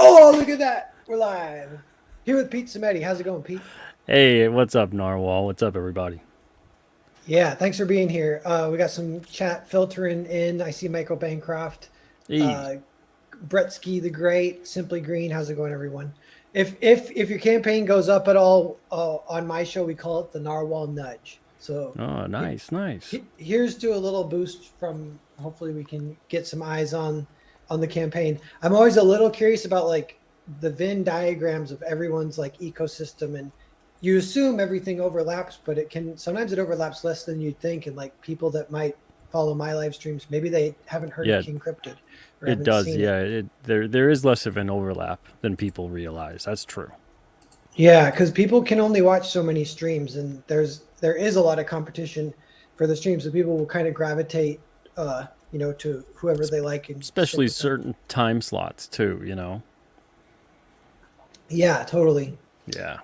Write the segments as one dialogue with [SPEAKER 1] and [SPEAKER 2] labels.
[SPEAKER 1] Oh, look at that. We're live. Here with Pete Simeti. How's it going, Pete?
[SPEAKER 2] Hey, what's up, Narwhal? What's up, everybody?
[SPEAKER 1] Yeah, thanks for being here. We got some chat filtering in. I see Michael Bancroft,
[SPEAKER 2] Hey,
[SPEAKER 1] uh, Bretsky the Great, Simply Green. How's it going, everyone? If your campaign goes up at all on my show, we call it the Narwhal Nudge. So
[SPEAKER 2] oh, nice, nice.
[SPEAKER 1] here's to a little boost from. Hopefully, we can get some eyes on the campaign. I'm always a little curious about like the Venn diagrams of everyone's like ecosystem, and you assume everything overlaps, but it can sometimes it overlaps less than you'd think. And like people that might follow my live streams, maybe they haven't heard of
[SPEAKER 2] Yeah,
[SPEAKER 1] King Cryptid or
[SPEAKER 2] it
[SPEAKER 1] haven't
[SPEAKER 2] does.
[SPEAKER 1] seen it.
[SPEAKER 2] Yeah, there is less of an overlap than people realize. That's true.
[SPEAKER 1] Yeah, because people can only watch so many streams, and there is a lot of competition for the streams, so people will kind of gravitate, to whoever they like and stick
[SPEAKER 2] Especially
[SPEAKER 1] with them.
[SPEAKER 2] certain time slots too.
[SPEAKER 1] Yeah, totally.
[SPEAKER 2] Yeah.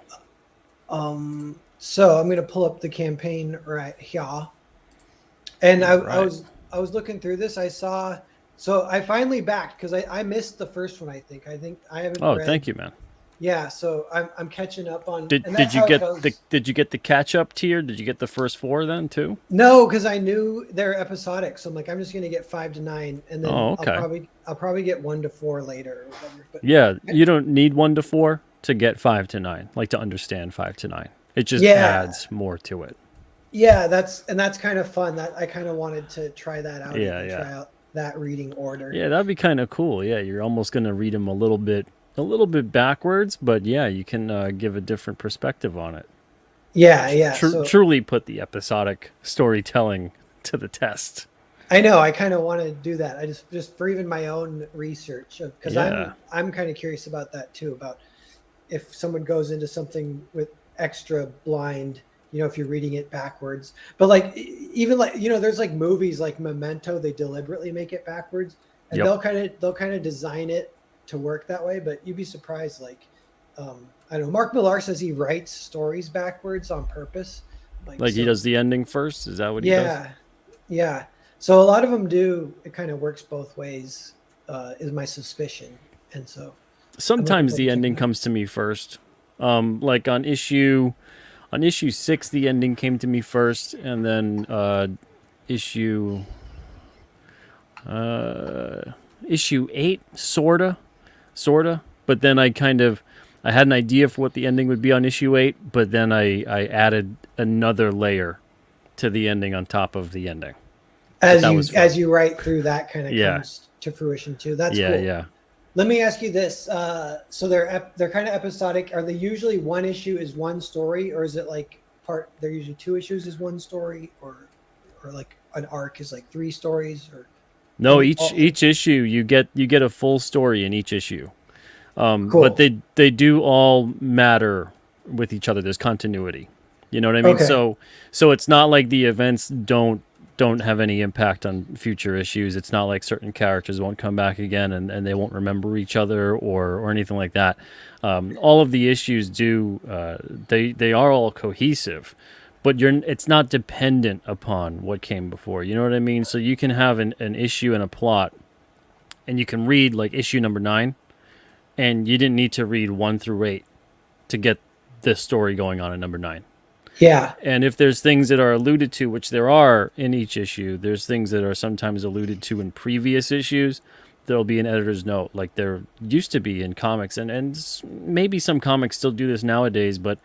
[SPEAKER 1] So I'm gonna pull up the campaign right here, and
[SPEAKER 2] All right.
[SPEAKER 1] I was looking through this. I saw, so I finally backed because I missed the first one. I think I haven't
[SPEAKER 2] Oh,
[SPEAKER 1] read.
[SPEAKER 2] thank you, man.
[SPEAKER 1] Yeah, so I'm catching up on,
[SPEAKER 2] Did
[SPEAKER 1] and
[SPEAKER 2] did
[SPEAKER 1] that's
[SPEAKER 2] you
[SPEAKER 1] how it
[SPEAKER 2] get the
[SPEAKER 1] goes.
[SPEAKER 2] did you get the catch up tier? Did you get the first four then too?
[SPEAKER 1] No, because I knew they're episodic, so I'm like, I'm just gonna get 5 to 9, and then
[SPEAKER 2] Oh, okay.
[SPEAKER 1] I'll probably get 1 to 4 later or whatever. But
[SPEAKER 2] Yeah, you don't need 1 to 4 to get 5 to 9, like to understand 5 to 9. It just
[SPEAKER 1] yeah,
[SPEAKER 2] adds more to it.
[SPEAKER 1] yeah, that's kind of fun. That I kind of wanted to try that out,
[SPEAKER 2] Yeah,
[SPEAKER 1] even
[SPEAKER 2] yeah.
[SPEAKER 1] try out that reading order.
[SPEAKER 2] Yeah, that'd be kind of cool. Yeah, you're almost gonna read them a little bit backwards, but yeah, you can give a different perspective on it.
[SPEAKER 1] Yeah, yeah. So
[SPEAKER 2] Truly put the episodic storytelling to the test.
[SPEAKER 1] I know I kind of want to do that. I just for even my own research, because
[SPEAKER 2] Yeah,
[SPEAKER 1] I'm kind of curious about that too. About if someone goes into something with extra blind, if you're reading it backwards. But like even like there's like movies like Memento, they deliberately make it backwards, and
[SPEAKER 2] yep.
[SPEAKER 1] they'll kind of design it to work that way. But you'd be surprised. Like I don't know. Mark Millar says he writes stories backwards on purpose. Like
[SPEAKER 2] Like he
[SPEAKER 1] so,
[SPEAKER 2] does the ending first. Is that what he does?
[SPEAKER 1] yeah, yeah. So a lot of them do. It kind of works both ways, is my suspicion. And so I'm looking
[SPEAKER 2] Sometimes
[SPEAKER 1] forward
[SPEAKER 2] the
[SPEAKER 1] to checking
[SPEAKER 2] ending
[SPEAKER 1] it out.
[SPEAKER 2] comes to me first. Like on issue 6, the ending came to me first, and then issue issue 8, sorta. But then I had an idea for what the ending would be on issue 8, but then I added another layer to the ending on top of the ending. But that was fun.
[SPEAKER 1] As you write through, that kind of
[SPEAKER 2] Yeah,
[SPEAKER 1] comes to fruition too. That's
[SPEAKER 2] yeah,
[SPEAKER 1] cool.
[SPEAKER 2] yeah.
[SPEAKER 1] Let me ask you this: so they're kind of episodic. Are they usually one issue is one story, or is it like part? They're usually 2 issues is one story, or like an arc is like 3 stories, or
[SPEAKER 2] No,
[SPEAKER 1] any
[SPEAKER 2] each
[SPEAKER 1] all
[SPEAKER 2] each issue you get a full story in each issue. But
[SPEAKER 1] cool.
[SPEAKER 2] they do all matter with each other. There's continuity. You know what I mean?
[SPEAKER 1] Okay,
[SPEAKER 2] So it's not like the events don't have any impact on future issues. It's not like certain characters won't come back again and they won't remember each other or anything like that. All of the issues do they are all cohesive, but it's not dependent upon what came before. You know what I mean? So you can have an issue and a plot, and you can read like issue number 9, and you didn't need to read 1 through 8 to get this story going on in number 9.
[SPEAKER 1] yeah.
[SPEAKER 2] And if there's things that are alluded to, which there are in each issue, there's things that are sometimes alluded to in previous issues. There'll be an editor's note, like there used to be in comics, and maybe some comics still do this nowadays, but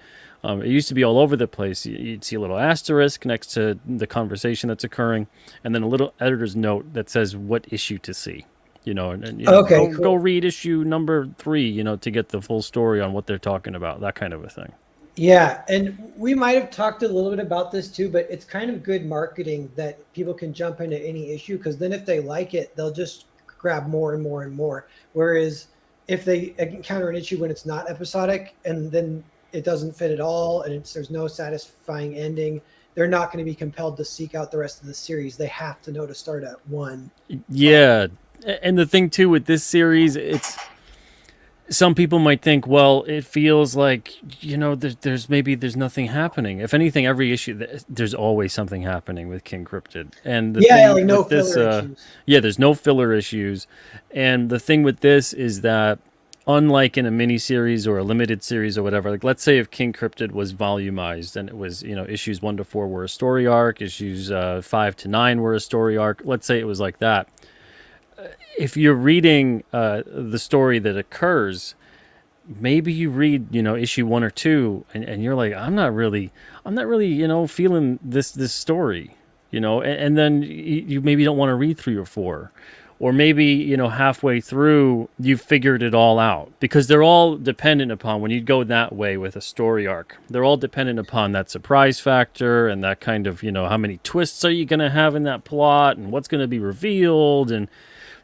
[SPEAKER 2] it used to be all over the place. You'd see a little asterisk next to the conversation that's occurring, and then a little editor's note that says what issue to see. And
[SPEAKER 1] Okay,
[SPEAKER 2] go
[SPEAKER 1] cool.
[SPEAKER 2] read issue number 3, to get the full story on what they're talking about, that kind of a thing.
[SPEAKER 1] Yeah, and we might have talked a little bit about this too, but it's kind of good marketing that people can jump into any issue, because then if they like it, they'll just grab more and more and more. Whereas if they encounter an issue when it's not episodic and then it doesn't fit at all and there's no satisfying ending, they're not going to be compelled to seek out the rest of the series. They have to know to start at one. Um,
[SPEAKER 2] Yeah, and the thing too with this series, it's some people might think, well, it feels like there's nothing happening. If anything, every issue there's always something happening with King Cryptid. And the
[SPEAKER 1] yeah, like
[SPEAKER 2] thing
[SPEAKER 1] no
[SPEAKER 2] with this,
[SPEAKER 1] filler issues.
[SPEAKER 2] yeah, there's no filler issues. And the thing with this is that unlike in a mini series or a limited series or whatever, like let's say if King Cryptid was volumized and it was, issues 1 to 4 were a story arc, issues 5 to 9 were a story arc. Let's say it was like that. If you're reading the story that occurs, maybe you read, issue 1 or 2, and you're like, I'm not really, feeling this story, and then you maybe don't want to read 3 or 4. Or maybe, halfway through, you've figured it all out. Because they're all dependent upon, when you go that way with a story arc, they're all dependent upon that surprise factor and that kind of, how many twists are you going to have in that plot and what's going to be revealed. And,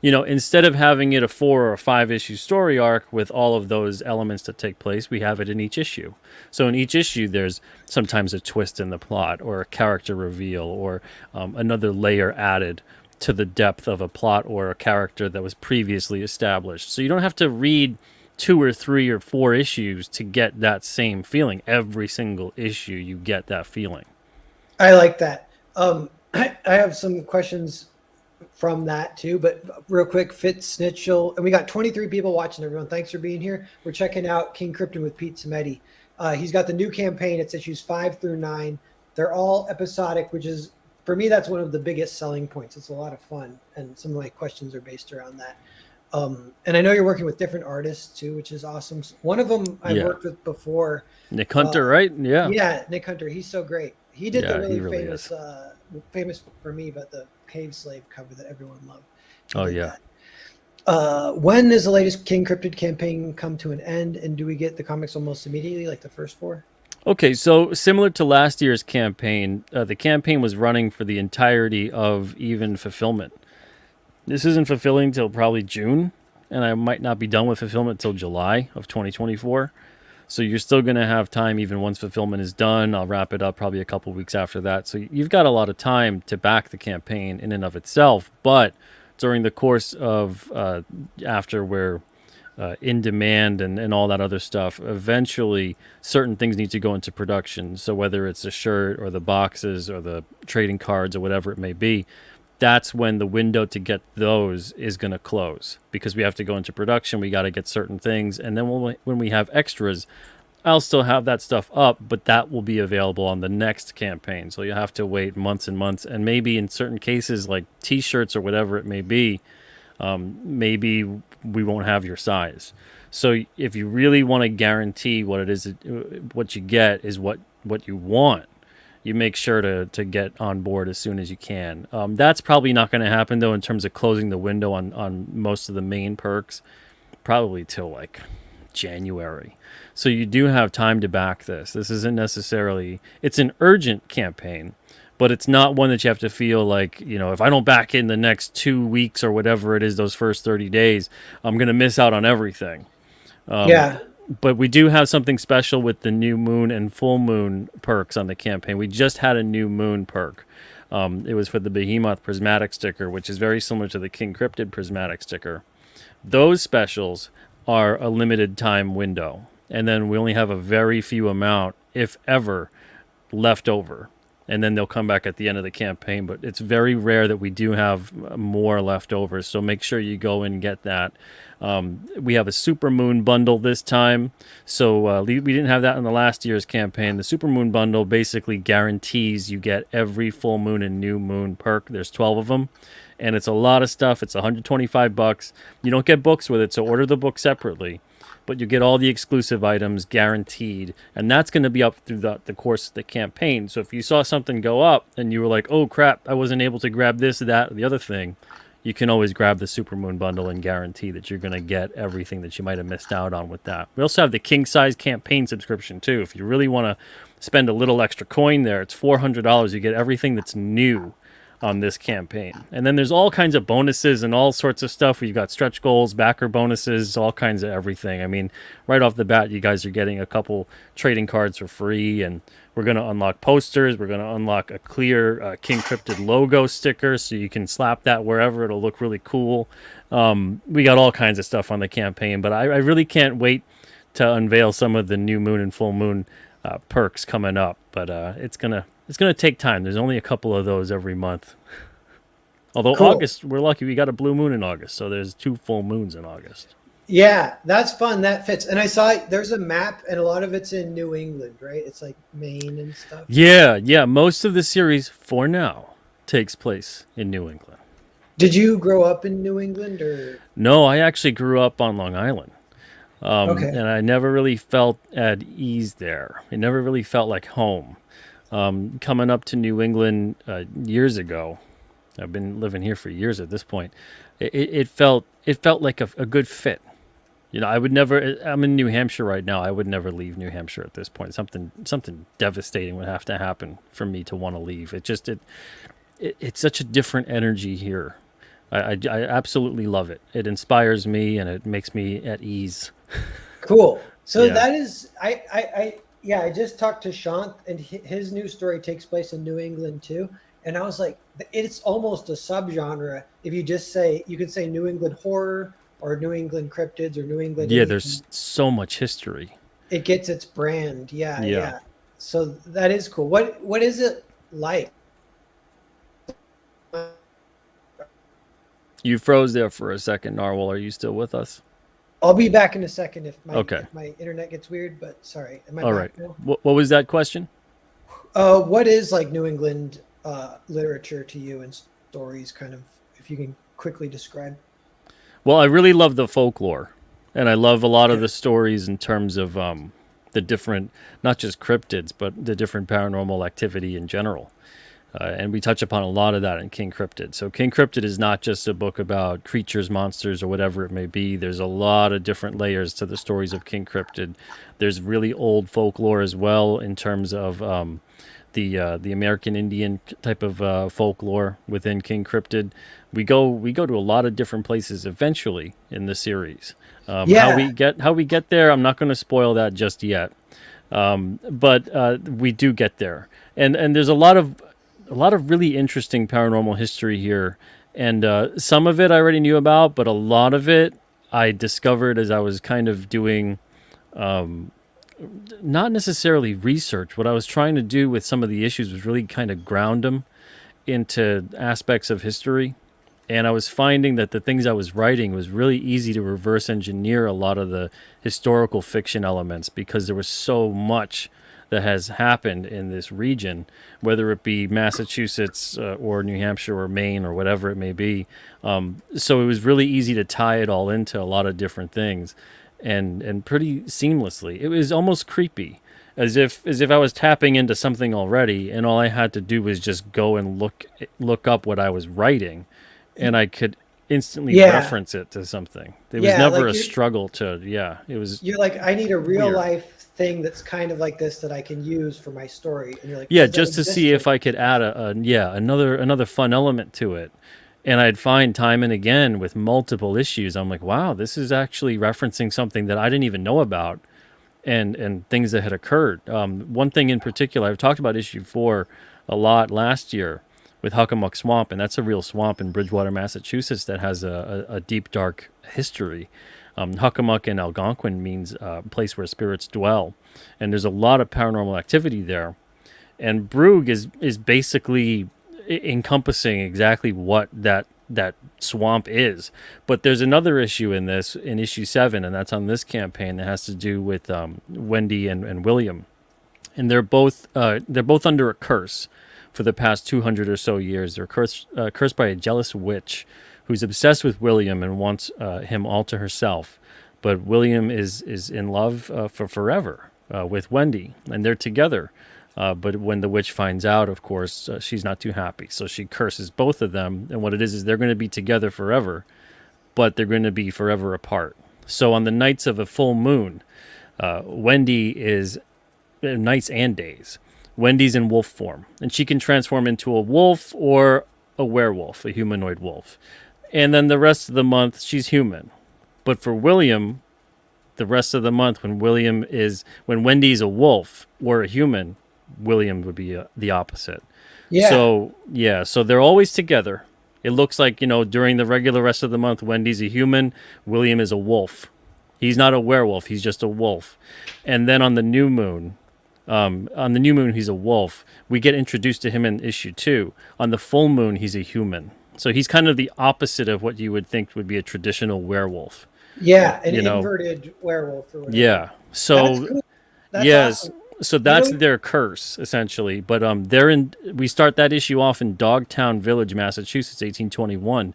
[SPEAKER 2] instead of having it a 4 or 5 issue story arc with all of those elements that take place, we have it in each issue. So in each issue, there's sometimes a twist in the plot or a character reveal or another layer added to the depth of a plot or a character that was previously established. So you don't have to read 2 or 3 or 4 issues to get that same feeling. Every single issue, you get that feeling.
[SPEAKER 1] I like that. I have some questions from that too, but real quick, Fitz Snitchell, and we got 23 people watching. Everyone, thanks for being here. We're checking out King Cryptid with Pete Simeti. He's got the new campaign. It's issues 5 through 9. They're all episodic, which is, for me, that's one of the biggest selling points. It's a lot of fun, and some of my questions are based around that. And I know you're working with different artists too, which is awesome. One of them I worked with before.
[SPEAKER 2] Nick Hunter, right? Yeah.
[SPEAKER 1] Yeah, Nick Hunter. He's so great. He did the really famous,
[SPEAKER 2] is.
[SPEAKER 1] Famous for me, but the Cave Slave cover that everyone loved.
[SPEAKER 2] Oh, yeah.
[SPEAKER 1] When does the latest King Cryptid campaign come to an end, and do we get the comics almost immediately, like the first 4?
[SPEAKER 2] Okay, so similar to last year's campaign, the campaign was running for the entirety of even fulfillment. This isn't fulfilling till probably June, and I might not be done with fulfillment till July of 2024. So you're still going to have time even once fulfillment is done. I'll wrap it up probably a couple weeks after that. So you've got a lot of time to back the campaign in and of itself. But during the course of after we're in demand and all that other stuff, eventually certain things need to go into production. So whether it's a shirt or the boxes or the trading cards or whatever it may be, that's when the window to get those is going to close, because we have to go into production. We got to get certain things. And then when we have extras, I'll still have that stuff up, but that will be available on the next campaign. So you have to wait months and months. And maybe in certain cases, like T-shirts or whatever it may be, maybe we won't have your size. So if you really want to guarantee what it is, what you get is what you want, you make sure to get on board as soon as you can. That's probably not going to happen, though, in terms of closing the window on most of the main perks, probably till like January. So you do have time to back this. This isn't necessarily, it's an urgent campaign, but it's not one that you have to feel like, if I don't back in the next 2 weeks or whatever it is, those first 30 days, I'm going to miss out on everything. But we do have something special with the new moon and full moon perks on the campaign. We just had a new moon perk. It was for the Behemoth prismatic sticker, which is very similar to the King Cryptid prismatic sticker. Those specials are a limited time window. And then we only have a very few amount, if ever, left over. And then they'll come back at the end of the campaign. But it's very rare that we do have more left over. So make sure you go and get that. We have a super moon bundle this time. So we didn't have that in the last year's campaign. The super moon bundle basically guarantees you get every full moon and new moon perk. There's 12 of them. And it's a lot of stuff. It's $125. You don't get books with it, so order the book separately. But you get all the exclusive items guaranteed. And that's going to be up through the course of the campaign. So if you saw something go up and you were like, oh, crap, I wasn't able to grab this, that, or the other thing, you can always grab the Supermoon bundle and guarantee that you're going to get everything that you might have missed out on with that. We also have the king size campaign subscription, too. If you really want to spend a little extra coin there, it's $400. You get everything that's new on this campaign. And then there's all kinds of bonuses and all sorts of stuff. We've got stretch goals, backer bonuses, all kinds of everything. I mean, right off the bat, you guys are getting a couple trading cards for free, and we're going to unlock posters. We're going to unlock a clear King Cryptid logo sticker, so you can slap that wherever. It'll look really cool. We got all kinds of stuff on the campaign, but I really can't wait to unveil some of the new moon and full moon perks coming up. But it's gonna take time. There's only a couple of those every month. Although cool. August, we're lucky we got a blue moon in August, so there's 2 full moons in August.
[SPEAKER 1] Yeah, that's fun. That fits. And I saw there's a map, and a lot of it's in New England, right? It's like Maine and stuff.
[SPEAKER 2] Yeah. Most of the series, for now, takes place in New England.
[SPEAKER 1] Did you grow up in New England or?
[SPEAKER 2] No, I actually grew up on Long Island.
[SPEAKER 1] Okay.
[SPEAKER 2] And I never really felt at ease there. It never really felt like home. Coming up to New England years ago, I've been living here for years at this point. It felt like a good fit. You know, I would never. I'm in New Hampshire right now. I would never leave New Hampshire at this point. Something devastating would have to happen for me to want to leave. It's such a different energy here. I absolutely love it. It inspires me and it makes me at ease.
[SPEAKER 1] Cool. So
[SPEAKER 2] Yeah.
[SPEAKER 1] that is, yeah, I just talked to Shant, and his new story takes place in New England too. And I was like, it's almost a subgenre. If you just say, you could say New England horror or New England cryptids or New England
[SPEAKER 2] Yeah,
[SPEAKER 1] anything.
[SPEAKER 2] there's so much history.
[SPEAKER 1] It gets its brand. Yeah,
[SPEAKER 2] Yeah.
[SPEAKER 1] yeah. So that is cool. What is it like?
[SPEAKER 2] You froze there for a second, Narwhal. Are you still with us?
[SPEAKER 1] I'll be back in a second
[SPEAKER 2] Okay.
[SPEAKER 1] if my internet gets weird. But sorry, am I
[SPEAKER 2] All right.
[SPEAKER 1] back now?
[SPEAKER 2] What was that question?
[SPEAKER 1] What is like New England literature to you and stories? Kind of, if you can quickly describe.
[SPEAKER 2] Well, I really love the folklore, and I love a lot of
[SPEAKER 1] Yeah.
[SPEAKER 2] the stories in terms of the different, not just cryptids, but the different paranormal activity in general. And we touch upon a lot of that in King Cryptid. So King Cryptid is not just a book about creatures, monsters, or whatever it may be. There's a lot of different layers to the stories of King Cryptid. There's really old folklore as well in terms of the American Indian type of folklore within King Cryptid. We go to a lot of different places eventually in the series.
[SPEAKER 1] Yeah.
[SPEAKER 2] How we get there, I'm not going to spoil that just yet. But we do get there, and there's a lot of really interesting paranormal history here, and some of it I already knew about, but a lot of it I discovered as I was kind of doing not necessarily research. What I was trying to do with some of the issues was really kind of ground them into aspects of history. And I was finding that the things I was writing was really easy to reverse engineer a lot of the historical fiction elements because there was so much that has happened in this region, whether it be Massachusetts or New Hampshire or Maine or whatever it may be. So it was really easy to tie it all into a lot of different things, and pretty seamlessly. It was almost creepy, as if I was tapping into something already, and all I had to do was just go and look up what I was writing, and I could instantly
[SPEAKER 1] Yeah.
[SPEAKER 2] reference it to something. It was
[SPEAKER 1] Yeah.
[SPEAKER 2] never
[SPEAKER 1] Like
[SPEAKER 2] a struggle to, yeah, it was
[SPEAKER 1] you're like, I need a real
[SPEAKER 2] weird.
[SPEAKER 1] life thing that's kind of like this that I can use for my story. And you're like,
[SPEAKER 2] Yeah,
[SPEAKER 1] does that
[SPEAKER 2] just to see
[SPEAKER 1] exist?
[SPEAKER 2] if I could add another fun element to it. And I'd find time and again with multiple issues, I'm like, wow, this is actually referencing something that I didn't even know about, and things that had occurred. One thing in particular, I've talked about issue 4 a lot last year with Huckamuck Swamp, and that's a real swamp in Bridgewater, Massachusetts that has a deep, dark history. Huckamuck in Algonquin means a place where spirits dwell, and there's a lot of paranormal activity there. And Brugge is basically encompassing exactly what that swamp is. But there's another issue in this, in issue 7, and that's on this campaign, that has to do with Wendy and William, and they're both under a curse for the past 200 or so years. They're cursed by a jealous witch who's obsessed with William and wants him all to herself. But William is in love for forever with Wendy, and they're together. But when the witch finds out, of course, she's not too happy. So she curses both of them. And what it is they're going to be together forever, but they're going to be forever apart. So on the nights of a full moon, Wendy is nights and days. Wendy's in wolf form, and she can transform into a wolf or a werewolf, a humanoid wolf. And then the rest of the month, she's human. But for William, the rest of the month, when Wendy's a wolf or a human, William would be the opposite.
[SPEAKER 1] Yeah.
[SPEAKER 2] So yeah, so they're always together. It looks like, during the regular rest of the month, Wendy's a human, William is a wolf. He's not a werewolf, he's just a wolf. And then on the new moon, he's a wolf. We get introduced to him in issue 2. On the full moon, he's a human. So he's kind of the opposite of what you would think would be a traditional werewolf.
[SPEAKER 1] Yeah, an
[SPEAKER 2] you know.
[SPEAKER 1] inverted werewolf or whatever.
[SPEAKER 2] Yeah.
[SPEAKER 1] That's
[SPEAKER 2] So
[SPEAKER 1] cool. That's
[SPEAKER 2] yes,
[SPEAKER 1] awesome.
[SPEAKER 2] so
[SPEAKER 1] You
[SPEAKER 2] that's
[SPEAKER 1] know,
[SPEAKER 2] their curse essentially. But they're in. We start that issue off in Dogtown Village, Massachusetts, 1821,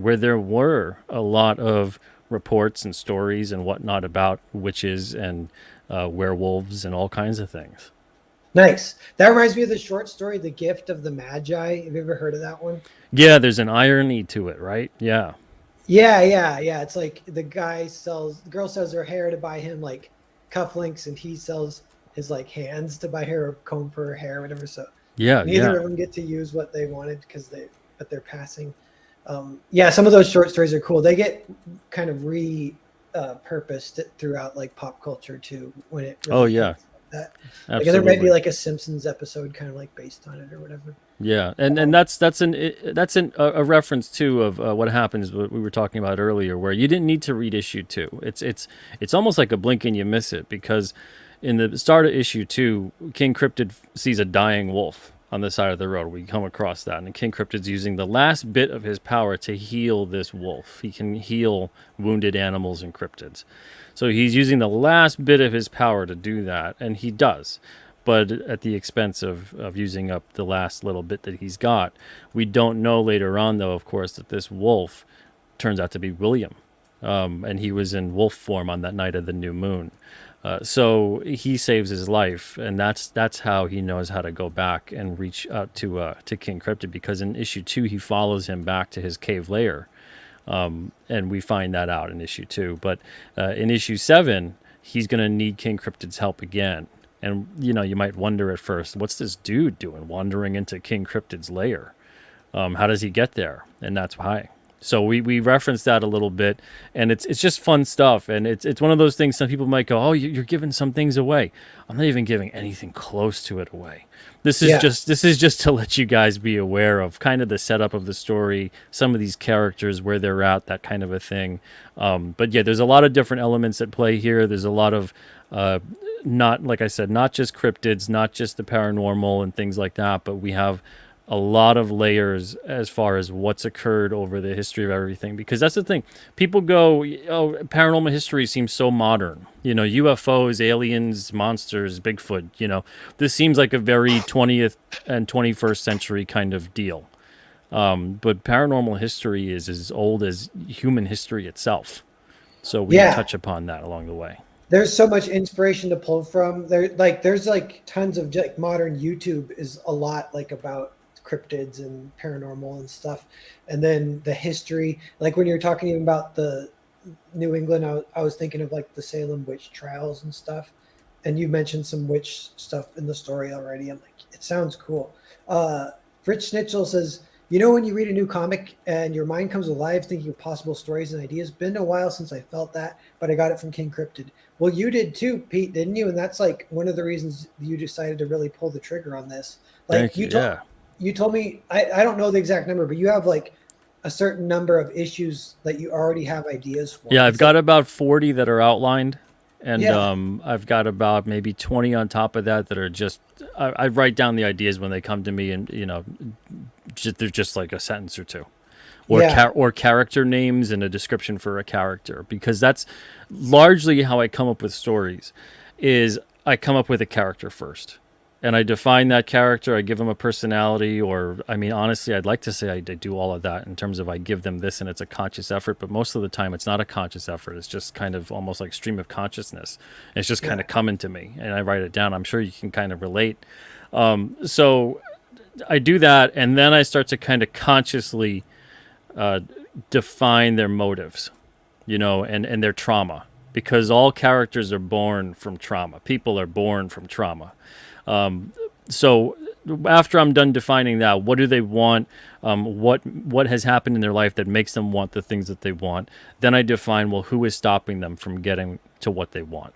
[SPEAKER 2] where there were a lot of reports and stories and whatnot about witches and werewolves and all kinds of things.
[SPEAKER 1] nice. That reminds me of the short story, The Gift of the Magi. Have you ever heard of that one?
[SPEAKER 2] Yeah, there's an irony to it, right? Yeah.
[SPEAKER 1] Yeah. It's like the girl sells her hair to buy him like cufflinks, and he sells his like hands to buy her a comb for her hair, or wwhatever. So
[SPEAKER 2] Yeah,
[SPEAKER 1] neither
[SPEAKER 2] yeah.
[SPEAKER 1] of them get to use what they wanted but they're passing. Yeah, some of those short stories are cool. They get kind of purposed throughout like pop culture too when it
[SPEAKER 2] Oh
[SPEAKER 1] really
[SPEAKER 2] yeah,
[SPEAKER 1] hits like that. Like there might be
[SPEAKER 2] absolutely.
[SPEAKER 1] like a Simpsons episode kind of like based on it or whatever.
[SPEAKER 2] Yeah, and a reference too of what happens. What we were talking about earlier, where you didn't need to read issue 2. It's almost like a blink and you miss it, because in the start of issue 2, King Cryptid sees a dying wolf on the side of the road. We come across that, and King Cryptid's using the last bit of his power to heal this wolf. He can heal wounded animals and cryptids, so he's using the last bit of his power to do that, and he does, but at the expense of using up the last little bit that he's got. We don't know later on, though, of course, that this wolf turns out to be William, and he was in wolf form on that night of the new moon. So he saves his life, and that's how he knows how to go back and reach out to King Cryptid, because in issue 2 he follows him back to his cave lair, and we find that out in issue 2. But in issue 7, he's going to need King Cryptid's help again. And you might wonder at first, what's this dude doing wandering into King Cryptid's lair? How does he get there? And that's why. So we referenced that a little bit, and it's just fun stuff. And it's one of those things. Some people might go, "Oh, you're giving some things away." I'm not even giving anything close to it away.
[SPEAKER 1] Yeah.
[SPEAKER 2] This is just to let you guys be aware of kind of the setup of the story, some of these characters, where they're at, that kind of a thing. But yeah, there's a lot of different elements at play here. There's a lot of not, like I said, not just cryptids, not just the paranormal and things like that, but we have a lot of layers as far as what's occurred over the history of everything. Because that's the thing. People go, oh, paranormal history seems so modern. UFOs, aliens, monsters, Bigfoot. This seems like a very 20th and 21st century kind of deal. But paranormal history is as old as human history itself. So we
[SPEAKER 1] Yeah.
[SPEAKER 2] touch upon that along the way.
[SPEAKER 1] There's so much inspiration to pull from there. Like there's like tons of like modern YouTube is a lot like about cryptids and paranormal and stuff. And then the history, like when you're talking about the New England, I was thinking of like the Salem witch trials and stuff. And you mentioned some witch stuff in the story already. I'm like, it sounds cool. Rich Schnitzel says, when you read a new comic and your mind comes alive thinking of possible stories and ideas, been a while since I felt that, but I got it from King Cryptid. Well, you did too, Pete, didn't you? And that's like one of the reasons you decided to really pull the trigger on this. Like
[SPEAKER 2] Thank you. Yeah.
[SPEAKER 1] you told me, I don't know the exact number, but you have like a certain number of issues that you already have ideas for.
[SPEAKER 2] Yeah, I've
[SPEAKER 1] It's
[SPEAKER 2] got
[SPEAKER 1] like,
[SPEAKER 2] about 40 that are outlined, and
[SPEAKER 1] yeah,
[SPEAKER 2] I've got about maybe 20 on top of that are just I write down the ideas when they come to me, and they're just like a sentence or two, or
[SPEAKER 1] yeah,
[SPEAKER 2] or character names and a description for a character, because that's largely how I come up with stories. Is I come up with a character first, and I define that character. I give them a personality, or I mean, honestly, I'd like to say I do all of that in terms of I give them this, and it's a conscious effort. But most of the time, it's not a conscious effort. It's just kind of almost like stream of consciousness. It's just kind
[SPEAKER 1] yeah,
[SPEAKER 2] of coming to me, and I write it down. I'm sure you can kind of relate. So I do that, and then I start to kind of consciously define their motives, and their trauma, because all characters are born from trauma. People are born from trauma. So after I'm done defining that, what do they want? What has happened in their life that makes them want the things that they want? Then I define, well, who is stopping them from getting to what they want?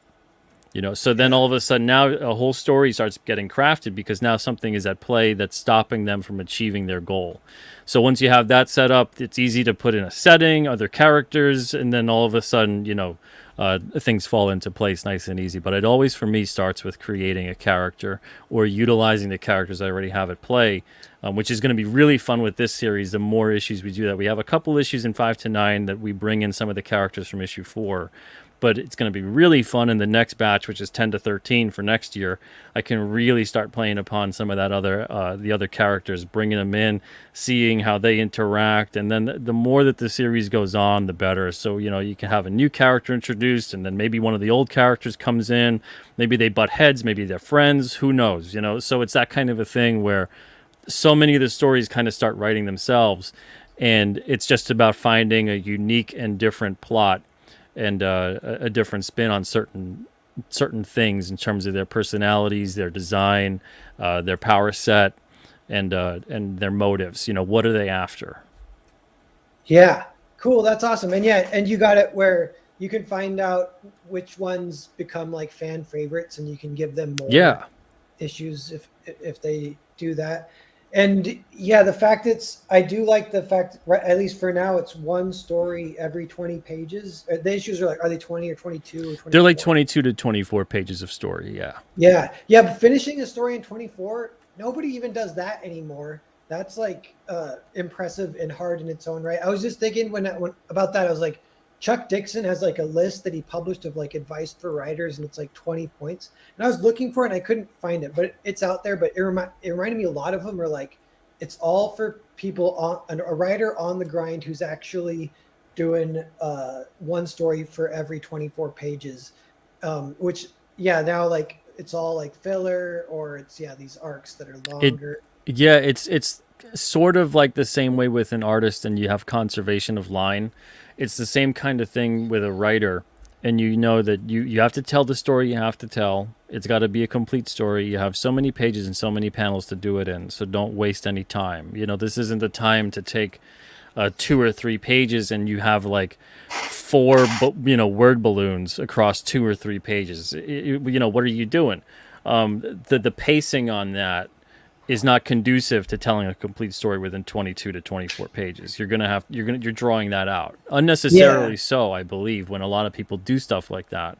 [SPEAKER 2] So then
[SPEAKER 1] yeah,
[SPEAKER 2] all of a sudden now a whole story starts getting crafted, because now something is at play that's stopping them from achieving their goal. So once you have that set up, it's easy to put in a setting, other characters, and then all of a sudden, things fall into place nice and easy. But it always, for me, starts with creating a character or utilizing the characters I already have at play, which is going to be really fun with this series. The more issues we do that, we have a couple issues in 5 to 9 that we bring in some of the characters from issue 4. But it's going to be really fun in the next batch, which is 10 to 13 for next year. I can really start playing upon some of that the other characters, bringing them in, seeing how they interact, and then the more that the series goes on, the better. So you can have a new character introduced, and then maybe one of the old characters comes in. Maybe they butt heads, maybe they're friends. Who knows? So it's that kind of a thing where so many of the stories kind of start writing themselves, and it's just about finding a unique and different plot and a different spin on certain things in terms of their personalities, their design, their power set, and their motives. What are they after?
[SPEAKER 1] Yeah, cool. That's awesome. And yeah, and you got it where you can find out which ones become like fan favorites, and you can give them more issues if they do that. And yeah, the fact I do like the fact, at least for now, it's one story every 20 pages. The issues are like, are they 20 or 22 or 24?
[SPEAKER 2] They're like 22 to 24 pages of story. Yeah.
[SPEAKER 1] Yeah. But finishing a story in 24, nobody even does that anymore. That's like impressive and hard in its own right. I was just thinking when about that, I was like, Chuck Dixon has like a list that he published of like advice for writers, and it's like 20 points. And I was looking for it and I couldn't find it, but it's out there. But it reminded me, a lot of them are like, it's all for people a writer on the grind who's actually doing one story for every 24 pages, which now like it's all like filler, or it's these arcs that are longer.
[SPEAKER 2] It's sort of like the same way with an artist, and you have conservation of line. It's the same kind of thing with a writer, and that you have to tell the story you have to tell. It's got to be a complete story. You have so many pages and so many panels to do it in, so don't waste any time. This isn't the time to take 2 or 3 pages and you have like 4 word balloons across 2 or 3 pages. What are you doing? The pacing on that is not conducive to telling a complete story within 22 to 24 pages. You're drawing that out unnecessarily. So I believe when a lot of people do stuff like that,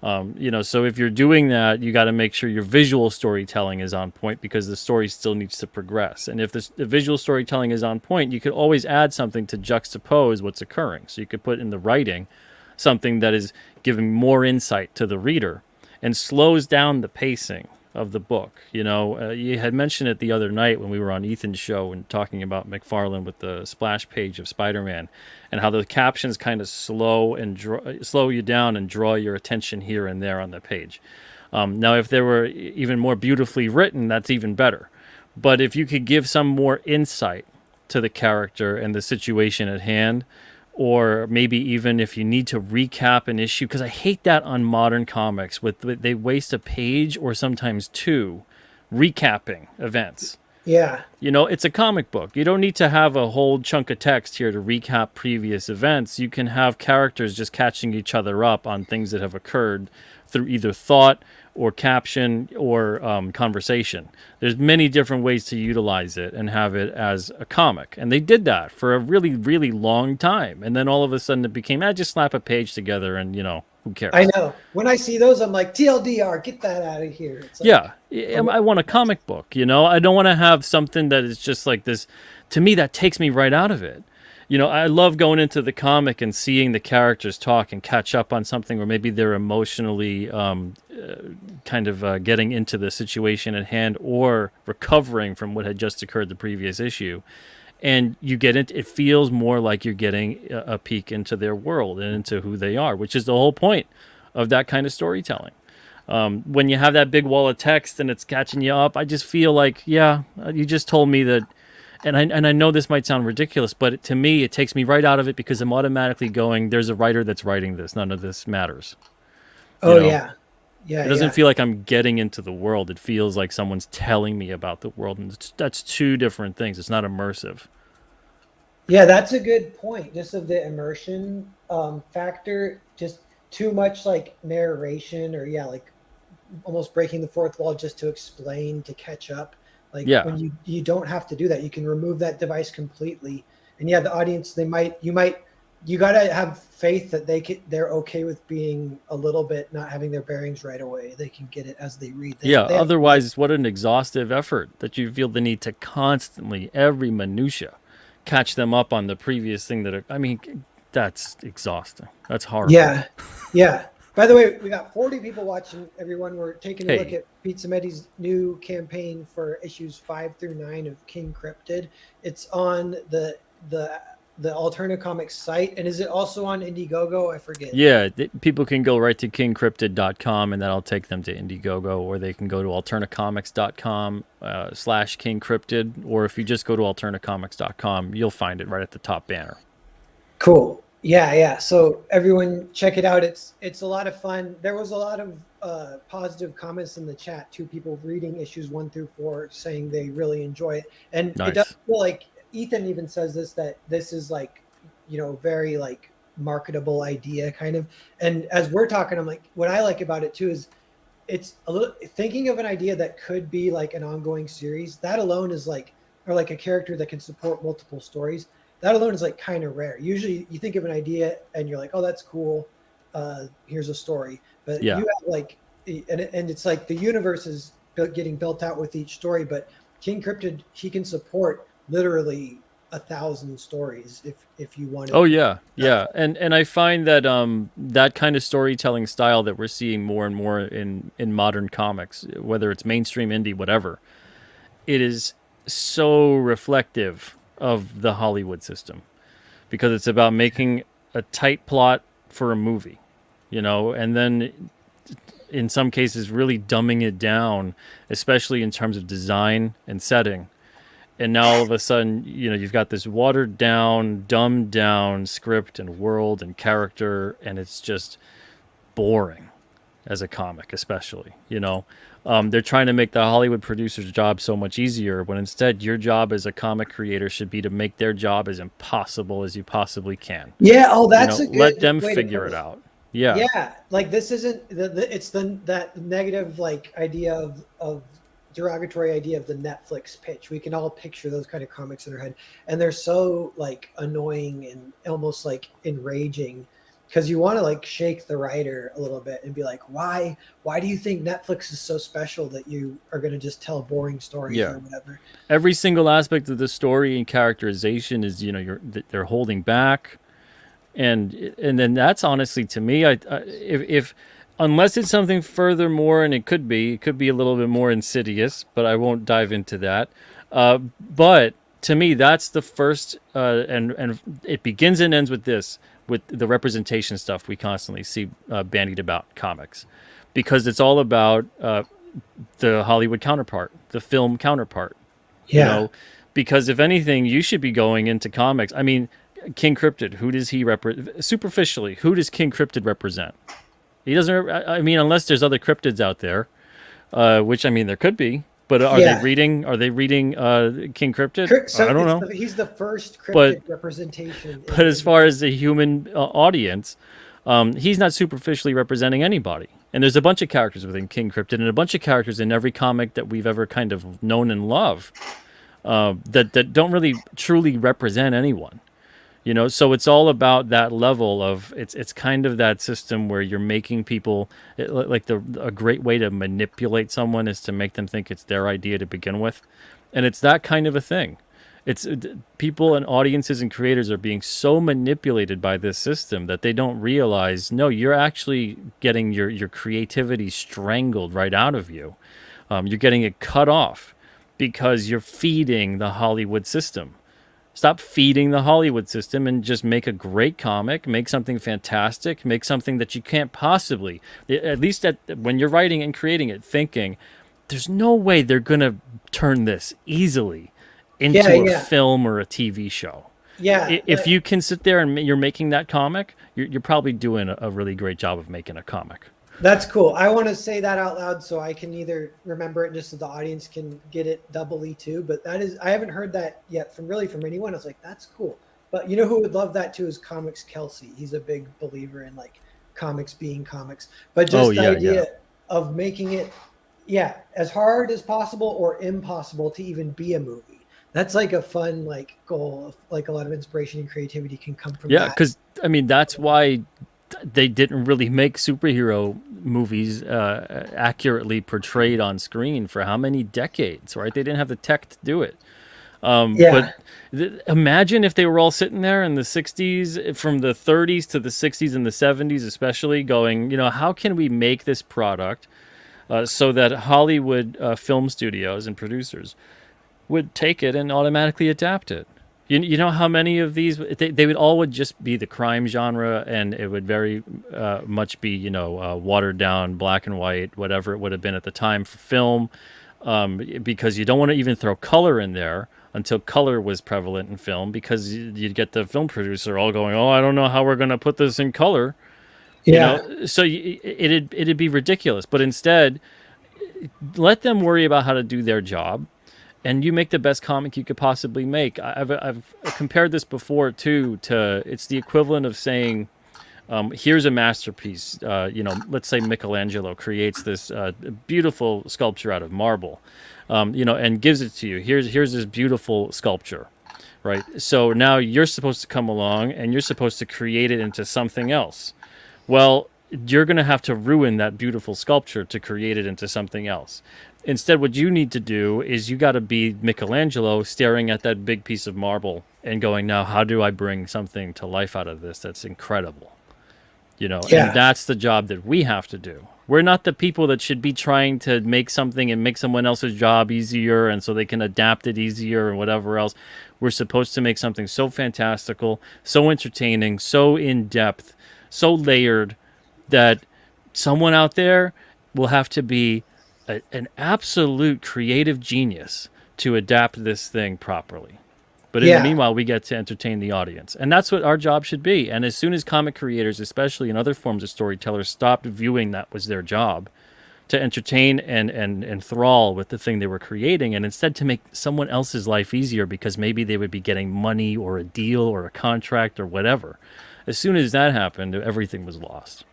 [SPEAKER 2] so if you're doing that, you got to make sure your visual storytelling is on point, because the story still needs to progress. And if the visual storytelling is on point, you could always add something to juxtapose what's occurring. So you could put in the writing something that is giving more insight to the reader and slows down the pacing of the book. You had mentioned it the other night when we were on Ethan's show and talking about McFarlane with the splash page of Spider-Man, and how the captions kind of slow you down and draw your attention here and there on the page. Now, if they were even more beautifully written, that's even better. But if you could give some more insight to the character and the situation at hand, or maybe even if you need to recap an issue, because I hate that on modern comics, they waste a page or sometimes 2 recapping events.
[SPEAKER 1] Yeah.
[SPEAKER 2] It's a comic book. You don't need to have a whole chunk of text here to recap previous events. You can have characters just catching each other up on things that have occurred through either thought or caption or conversation. There's many different ways to utilize it and have it as a comic. And they did that for a really, really long time. And then all of a sudden it became, just slap a page together and, who cares?
[SPEAKER 1] I know. When I see those, I'm like, TLDR, get that out of here. It's like,
[SPEAKER 2] I want a comic book, I don't want to have something that is just like this. To me, that takes me right out of it. I love going into the comic and seeing the characters talk and catch up on something, or maybe they're emotionally getting into the situation at hand or recovering from what had just occurred the previous issue. And you get it feels more like you're getting a peek into their world and into who they are, which is the whole point of that kind of storytelling. When you have that big wall of text and it's catching you up, I just feel like, you just told me that. And I know this might sound ridiculous, but to me, it takes me right out of it, because I'm automatically going, there's a writer that's writing this. None of this matters.
[SPEAKER 1] Yeah.
[SPEAKER 2] It doesn't feel like I'm getting into the world. It feels like someone's telling me about the world. And that's 2 different things. It's not immersive.
[SPEAKER 1] Yeah, that's a good point. Just of the immersion factor, just too much like narration, or like almost breaking the fourth wall just to explain, to catch up. Like when you don't have to do that, you can remove that device completely. And the audience, you might you got to have faith that they're okay with being a little bit not having their bearings right away. They can get it as they read.
[SPEAKER 2] Yeah,
[SPEAKER 1] They have to, like,
[SPEAKER 2] otherwise, what an exhaustive effort that you feel the need to constantly, every minutia, catch them up on the previous thing I mean, that's exhausting. That's horrible.
[SPEAKER 1] yeah, yeah. By the way, we got 40 people watching. Everyone, we're taking a look
[SPEAKER 2] Hey,
[SPEAKER 1] at Pete Simeti's new campaign for issues 5 through 9 of King Cryptid. It's on the the Alterna Comics site, and is it also on Indiegogo? I forget.
[SPEAKER 2] yeah, people can go right to kingcryptid.com and that'll take them to Indiegogo, or they can go to alternacomics.com slash kingcryptid, or if you just go to alternacomics.com, you'll find it right at the top banner.
[SPEAKER 1] Cool. Yeah, yeah. So everyone check it out. It's a lot of fun. There was a lot of positive comments in the chat too. People reading issues 1 through 4 saying they really enjoy it, and it does
[SPEAKER 2] Nice.
[SPEAKER 1] feel like Ethan even says this, that this is like, very like marketable idea kind of. And as we're talking, I'm like, what I like about it too is it's a little thinking of an idea that could be like an ongoing series. That alone is like, or like a character that can support multiple stories. That alone is like kind of rare. Usually you think of an idea and you're like, oh, that's cool. Here's a story. But
[SPEAKER 2] Yeah.
[SPEAKER 1] you have like, and it's like the universe is getting built out with each story. But King Cryptid, he can support literally 1,000 stories if you want to.
[SPEAKER 2] Oh yeah, yeah, and I find that that kind of storytelling style that we're seeing more and more in modern comics, whether it's mainstream, indie, whatever, it is so reflective of the Hollywood system because it's about making a tight plot for a movie, and then in some cases really dumbing it down, especially in terms of design and setting. And now all of a sudden, you've got this watered down, dumbed down script and world and character, and it's just boring as a comic, especially. They're trying to make the Hollywood producer's job so much easier, when instead your job as a comic creator should be to make their job as impossible as you possibly can.
[SPEAKER 1] Yeah. Oh, that's a
[SPEAKER 2] Let
[SPEAKER 1] good
[SPEAKER 2] them
[SPEAKER 1] way to
[SPEAKER 2] figure
[SPEAKER 1] put
[SPEAKER 2] it
[SPEAKER 1] it.
[SPEAKER 2] out. Yeah,
[SPEAKER 1] Yeah, like this isn't it's that negative like idea of derogatory idea of the Netflix pitch. We can all picture those kind of comics in our head, and they're so like annoying and almost like enraging because you want to like shake the writer a little bit and be like, why do you think Netflix is so special that you are going to just tell boring stories
[SPEAKER 2] yeah.
[SPEAKER 1] or whatever?
[SPEAKER 2] Every single aspect of the story and characterization is, they're holding back, and then that's honestly, to me, if unless it's something furthermore, and it could be a little bit more insidious, but I won't dive into that. But to me, that's the first, and it begins and ends with this, with the representation stuff we constantly see bandied about comics, because it's all about the Hollywood counterpart, the film counterpart, you
[SPEAKER 1] Yeah.
[SPEAKER 2] know, because if anything, you should be going into comics. I mean, King Cryptid, who does he represent? Superficially, who does King Cryptid represent? He doesn't. I mean, unless there's other cryptids out there, which I mean, there could be. But are they
[SPEAKER 1] Yeah.
[SPEAKER 2] reading? Are they reading King Cryptid?
[SPEAKER 1] So
[SPEAKER 2] I don't know.
[SPEAKER 1] he's the first
[SPEAKER 2] But
[SPEAKER 1] cryptid representation
[SPEAKER 2] but as
[SPEAKER 1] in
[SPEAKER 2] far as the human audience, he's not superficially representing anybody. And there's a bunch of characters within King Cryptid, and a bunch of characters in every comic that we've ever kind of known and loved that don't really truly represent anyone. So it's all about that level of, it's kind of that system where you're making people, like a great way to manipulate someone is to make them think it's their idea to begin with, and it's that kind of a thing. It's people and audiences and creators are being so manipulated by this system that they don't realize, no, you're actually getting your creativity strangled right out of you. You're getting it cut off because you're feeding the Hollywood system. Stop feeding the Hollywood system and just make a great comic, make something fantastic, make something that you can't possibly, at least when you're writing and creating it, thinking, there's no way they're going to turn this easily
[SPEAKER 1] yeah,
[SPEAKER 2] into a
[SPEAKER 1] yeah,
[SPEAKER 2] film or a TV show.
[SPEAKER 1] yeah.
[SPEAKER 2] If you can sit there and you're making that comic, you're probably doing a really great job of making a comic.
[SPEAKER 1] That's cool. I want to say that out loud so I can either remember it just so the audience can get it doubly too. But that is, I haven't heard that yet from anyone. I was like, that's cool. But you know who would love that too is Comics Kelsey. He's a big believer in like comics being comics. But
[SPEAKER 2] Oh,
[SPEAKER 1] just the
[SPEAKER 2] yeah, yeah.
[SPEAKER 1] idea of making it, yeah, as hard as possible or impossible to even be a movie. That's like a fun like goal. Like a lot of inspiration and creativity can come from
[SPEAKER 2] Yeah,
[SPEAKER 1] that.
[SPEAKER 2] because I mean that's why they didn't really make superhero movies accurately portrayed on screen for how many decades, right? They didn't have the tech to do it. But
[SPEAKER 1] Yeah.
[SPEAKER 2] imagine if they were all sitting there in the 60s, from the 30s to the 60s and the 70s, especially going, how can we make this product so that Hollywood film studios and producers would take it and automatically adapt it? You know how many of these they would all would just be the crime genre, and it would very much be watered down, black and white, whatever it would have been at the time for film, because you don't want to even throw color in there until color was prevalent in film, because you'd get the film producer all going, "Oh, I don't know how we're going to put this in color,"
[SPEAKER 1] Yeah.
[SPEAKER 2] So it'd be ridiculous. But instead, let them worry about how to do their job, and you make the best comic you could possibly make. I've compared this before too to, it's the equivalent of saying, here's a masterpiece. Let's say Michelangelo creates this beautiful sculpture out of marble, and gives it to you. Here's this beautiful sculpture, right? So now you're supposed to come along and you're supposed to create it into something else. Well, you're going to have to ruin that beautiful sculpture to create it into something else. Instead, what you need to do is you got to be Michelangelo staring at that big piece of marble and going, now, how do I bring something to life out of this that's incredible? And
[SPEAKER 1] Yeah.
[SPEAKER 2] that's the job that we have to do. We're not the people that should be trying to make something and make someone else's job easier and so they can adapt it easier and whatever else. We're supposed to make something so fantastical, so entertaining, so in depth, so layered, that someone out there will have to be an absolute creative genius to adapt this thing properly. But in the
[SPEAKER 1] Yeah.
[SPEAKER 2] meanwhile, we get to entertain the audience. And that's what our job should be. And as soon as comic creators, especially in other forms of storytellers, stopped viewing that was their job, to entertain and enthrall with the thing they were creating, and instead to make someone else's life easier because maybe they would be getting money or a deal or a contract or whatever. As soon as that happened, everything was lost.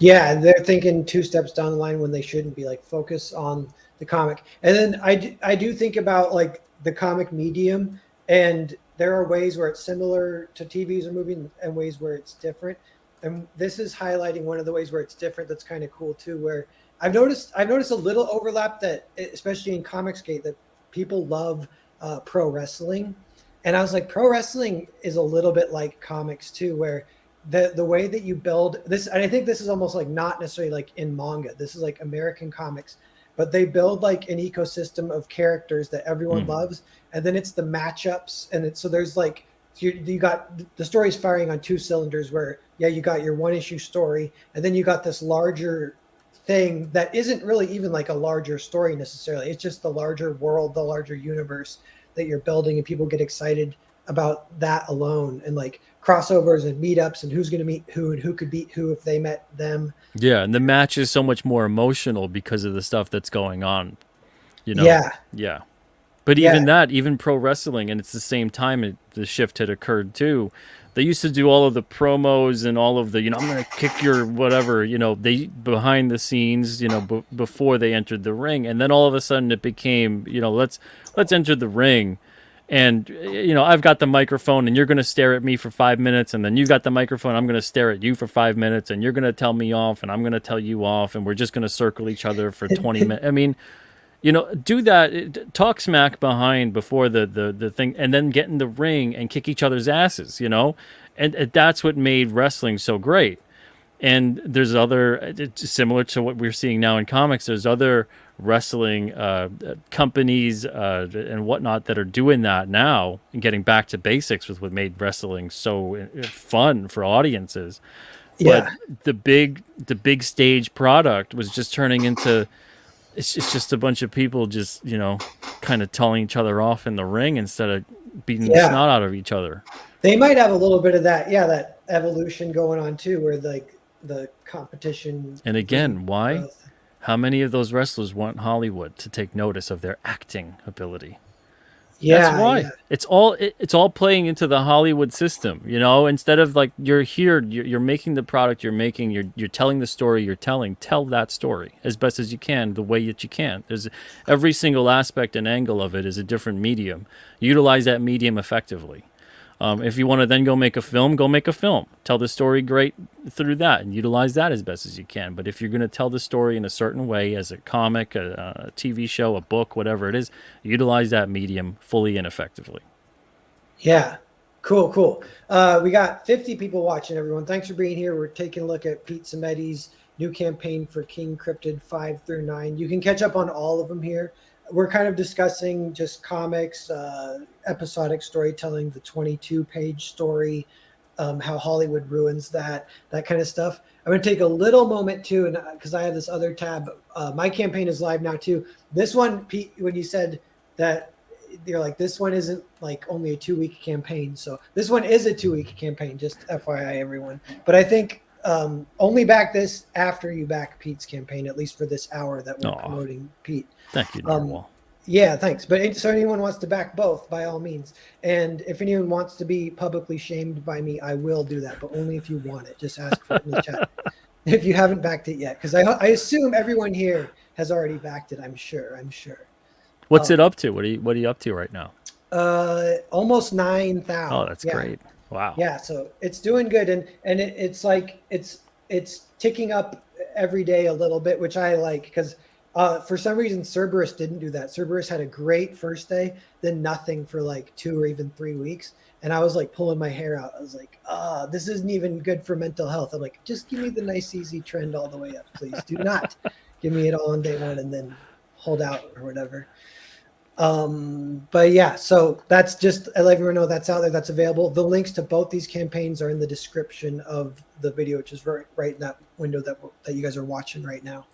[SPEAKER 1] Yeah, they're thinking two steps down the line when they shouldn't be. Like, focus on the comic. And then I do think about like the comic medium, and there are ways where it's similar to TVs or movies and ways where it's different. And this is highlighting one of the ways where it's different. That's kind of cool too, where I've noticed a little overlap, that especially in Comicsgate, that people love pro wrestling. And I was like, pro wrestling is a little bit like comics too, where the way that you build this, and I think this is almost like not necessarily like in manga, this is like American comics, but they build like an ecosystem of characters that everyone
[SPEAKER 2] Mm.
[SPEAKER 1] loves, and then it's the matchups, and it's so there's like you got the story's firing on two cylinders, where yeah, you got your one issue story, and then you got this larger thing that isn't really even like a larger story necessarily, it's just the larger world, the larger universe that you're building, and people get excited about that alone, and like crossovers and meetups and who's going to meet who and who could beat who if they met them.
[SPEAKER 2] Yeah, and the match is so much more emotional because of the stuff that's going on, you know?
[SPEAKER 1] Yeah.
[SPEAKER 2] Yeah. But
[SPEAKER 1] Yeah.
[SPEAKER 2] even that, even pro wrestling, and it's the same time the shift had occurred too. They used to do all of the promos and all of the, I'm going to kick your whatever, they behind the scenes, before they entered the ring. And then all of a sudden it became, let's enter the ring. And, I've got the microphone and you're going to stare at me for 5 minutes. And then you've got the microphone. I'm going to stare at you for 5 minutes, and you're going to tell me off and I'm going to tell you off. And we're just going to circle each other for 20 minutes. I mean, do that, talk smack behind before the thing, and then get in the ring and kick each other's asses, and that's what made wrestling so great. And there's other, it's similar to what we're seeing now in comics, there's other wrestling companies and whatnot that are doing that now and getting back to basics with what made wrestling so fun for audiences. But
[SPEAKER 1] Yeah.
[SPEAKER 2] the big stage product was just turning into, it's just a bunch of people just, kind of telling each other off in the ring instead of beating the
[SPEAKER 1] Yeah.
[SPEAKER 2] snot out of each other.
[SPEAKER 1] They might have a little bit of that. Yeah. That evolution going on too, where like the competition.
[SPEAKER 2] And again, why?
[SPEAKER 1] Growth.
[SPEAKER 2] How many of those wrestlers want Hollywood to take notice of their acting ability? That's
[SPEAKER 1] Yeah,
[SPEAKER 2] why
[SPEAKER 1] yeah,
[SPEAKER 2] it's all playing into the Hollywood system, you know. Instead of like you're here, you're making the product you're making, you're telling the story you're telling. Tell that story as best as you can, the way that you can. There's every single aspect and angle of it is a different medium. Utilize that medium effectively. If you want to then go make a film, go make a film. Tell the story great through that and utilize that as best as you can. But if you're going to tell the story in a certain way, as a comic, a TV show, a book, whatever it is, utilize that medium fully and effectively.
[SPEAKER 1] yeah. Cool, cool. We got 50 people watching, everyone. Thanks for being here. We're taking a look at Pete Simeti's new campaign for King Cryptid 5 through 9. You can catch up on all of them here. We're kind of discussing just comics, episodic storytelling, the 22-page story, how Hollywood ruins that kind of stuff. I'm going to take a little moment too, and because I have this other tab, my campaign is live now too. This one, Pete, when you said that you're like, this one isn't like only a 2-week campaign. So this one is a 2-week campaign, just FYI, everyone. But I think only back this after you back Pete's campaign, at least for this hour that we're promoting Pete.
[SPEAKER 2] Thank you, Narwhal.
[SPEAKER 1] Yeah, thanks. But so anyone wants to back both, by all means. And if anyone wants to be publicly shamed by me, I will do that, but only if you want it. Just ask for it in the chat if you haven't backed it yet, because I assume everyone here has already backed it. I'm sure.
[SPEAKER 2] What's it up to? What are you up to right now?
[SPEAKER 1] Almost 9,000.
[SPEAKER 2] Oh, that's great. Wow.
[SPEAKER 1] Yeah, so it's doing good, and it's like it's ticking up every day a little bit, which I like, because for some reason Cerberus didn't do that. Cerberus had a great first day, then nothing for like 2 or even 3 weeks, and I was like pulling my hair out. I was like, this isn't even good for mental health. I'm like, just give me the nice easy trend all the way up, please. Do not give me it all on day one and then hold out or whatever. But yeah, so that's just, I let everyone know that's out there, that's available. The links to both these campaigns are in the description of the video, which is right in that window that you guys are watching right now.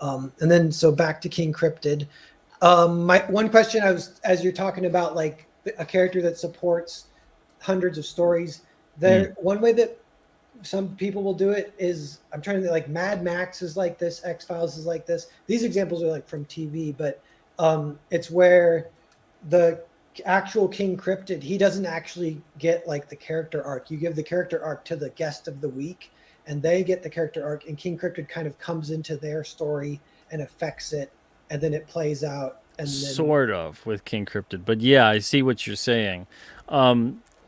[SPEAKER 1] And then, so back to King Cryptid. My one question, as you're talking about like a character that supports hundreds of stories, one way that some people will do it is, I'm trying to like, Mad Max is like this, X-Files is like this. These examples are like from TV, but it's where the actual King Cryptid, he doesn't actually get like the character arc. You give the character arc to the guest of the week, and they get the character arc, and King Cryptid kind of comes into their story and affects it, and then it plays out. And then...
[SPEAKER 2] Sort of with King Cryptid, but yeah, I see what you're saying.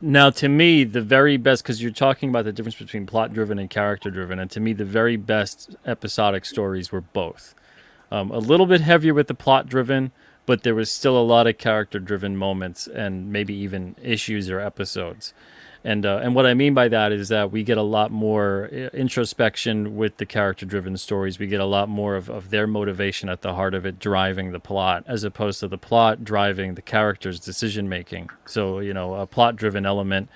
[SPEAKER 2] Now, to me, the very best, because you're talking about the difference between plot-driven and character-driven, and to me, the very best episodic stories were both. A little bit heavier with the plot-driven, but there was still a lot of character-driven moments and maybe even issues or episodes. And what I mean by that is that we get a lot more introspection with the character-driven stories. We get a lot more of their motivation at the heart of it, driving the plot, as opposed to the plot driving the character's decision-making. So, you know, a plot-driven element.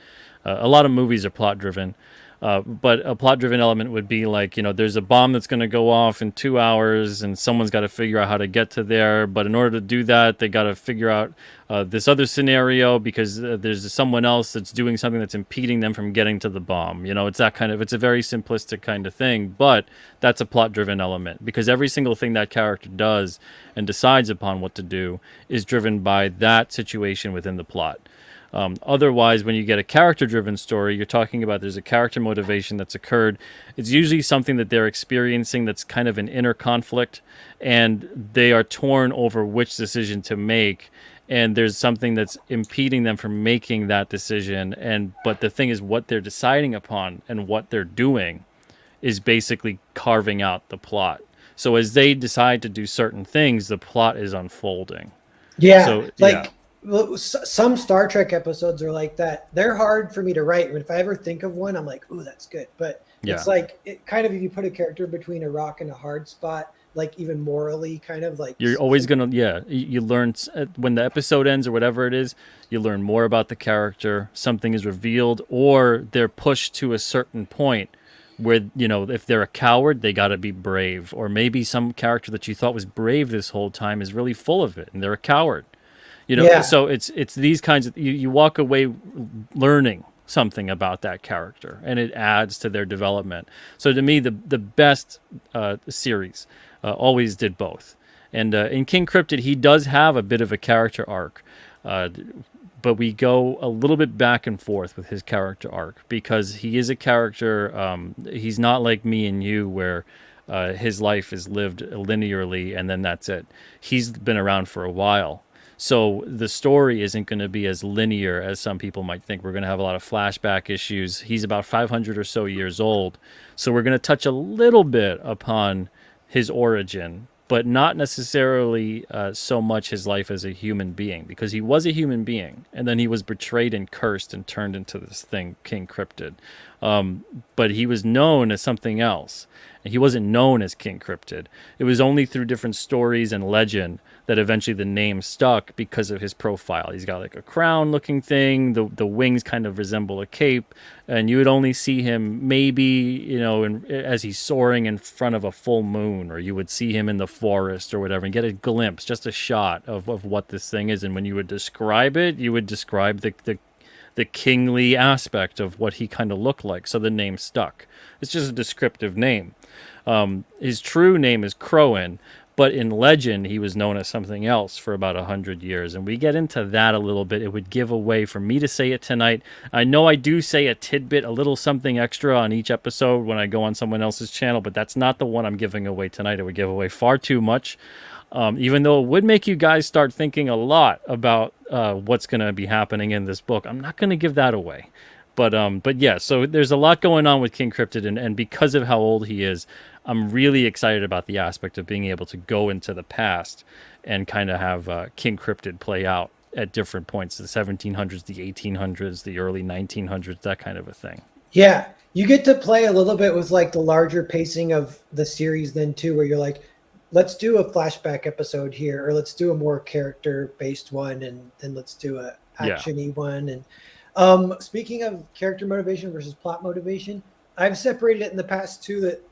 [SPEAKER 2] A lot of movies are plot-driven. But a plot-driven element would be like, you know, there's a bomb that's going to go off in 2 hours, and someone's got to figure out how to get to there. But in order to do that, they got to figure out this other scenario, because there's someone else that's doing something that's impeding them from getting to the bomb. You know, it's that kind of, it's a very simplistic kind of thing, but that's a plot-driven element, because every single thing that character does and decides upon what to do is driven by that situation within the plot. Otherwise, when you get a character-driven story, you're talking about there's a character motivation that's occurred. It's usually something that they're experiencing that's kind of an inner conflict, and they are torn over which decision to make, and there's something that's impeding them from making that decision. But the thing is, what they're deciding upon and what they're doing is basically carving out the plot. So as they decide to do certain things, the plot is unfolding.
[SPEAKER 1] Yeah,
[SPEAKER 2] so,
[SPEAKER 1] like... Well, some Star Trek episodes are like that. They're hard for me to write. If I ever think of one, I'm like, ooh, that's good. But it's like, it kind of, if you put a character between a rock and a hard spot, like even morally, kind of like...
[SPEAKER 2] You're always going to, you learn, when the episode ends or whatever it is, you learn more about the character, something is revealed, or they're pushed to a certain point where, you know, if they're a coward, they got to be brave. Or maybe some character that you thought was brave this whole time is really full of it, and they're a coward. You know, so it's these kinds of, you walk away learning something about that character, and it adds to their development. So to me, the best series always did both. And in King Cryptid, he does have a bit of a character arc. Uh, but we go a little bit back and forth with his character arc because he is a character. He's not like me and you, where his life is lived linearly and then that's it. He's been around for a while. So the story isn't going to be as linear as some people might think. We're going to have a lot of flashback issues. He's about 500 or so years old. So we're going to touch a little bit upon his origin, but not necessarily so much his life as a human being, because he was a human being and then he was betrayed and cursed and turned into this thing, King Cryptid. But he was known as something else. And he wasn't known as King Cryptid. It was only through different stories and legend that eventually the name stuck because of his profile. He's got like a crown looking thing. The wings kind of resemble a cape. And you would only see him maybe, as he's soaring in front of a full moon, or you would see him in the forest or whatever and get a glimpse, just a shot of what this thing is. And when you would describe it, you would describe the kingly aspect of what he kind of looked like. So the name stuck. It's just a descriptive name. His true name is Crowan, but in legend, he was known as something else for about 100 years. And we get into that a little bit. It would give away for me to say it tonight. I know I do say a tidbit, a little something extra on each episode when I go on someone else's channel, but that's not the one I'm giving away tonight. It would give away far too much. Even though it would make you guys start thinking a lot about what's going to be happening in this book, I'm not going to give that away. But yeah, so there's a lot going on with King Cryptid, and because of how old he is, I'm really excited about the aspect of being able to go into the past and kind of have King Cryptid play out at different points, the 1700s, the 1800s, the early 1900s, that kind of a thing.
[SPEAKER 1] Yeah, you get to play a little bit with like the larger pacing of the series then too, where you're like, let's do a flashback episode here, or let's do a more character based one, and then let's do a action-y one. And speaking of character motivation versus plot motivation, I've separated it in the past too, that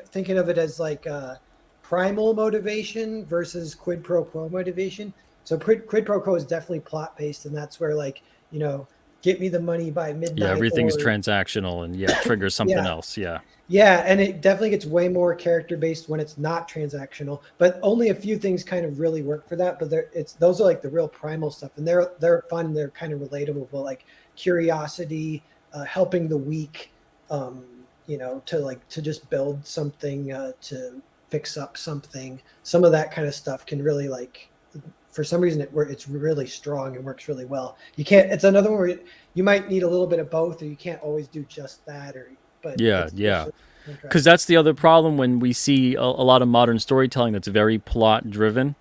[SPEAKER 1] thinking of it as like primal motivation versus quid pro quo motivation. So quid pro quo is definitely plot based, and that's where like, get me the money by midnight.
[SPEAKER 2] Yeah, everything's transactional and triggers something else.
[SPEAKER 1] Yeah, and it definitely gets way more character based when it's not transactional. But only a few things kind of really work for that. But those are like the real primal stuff, and they're fun. They're kind of relatable. But like curiosity, helping the weak, to just build something, to fix up something. Some of that kind of stuff can really like, for some reason it's really strong and works really well. You can't. It's another one where you might need a little bit of both, or you can't always do just that. But
[SPEAKER 2] yeah. Because that's the other problem when we see a lot of modern storytelling that's very plot driven.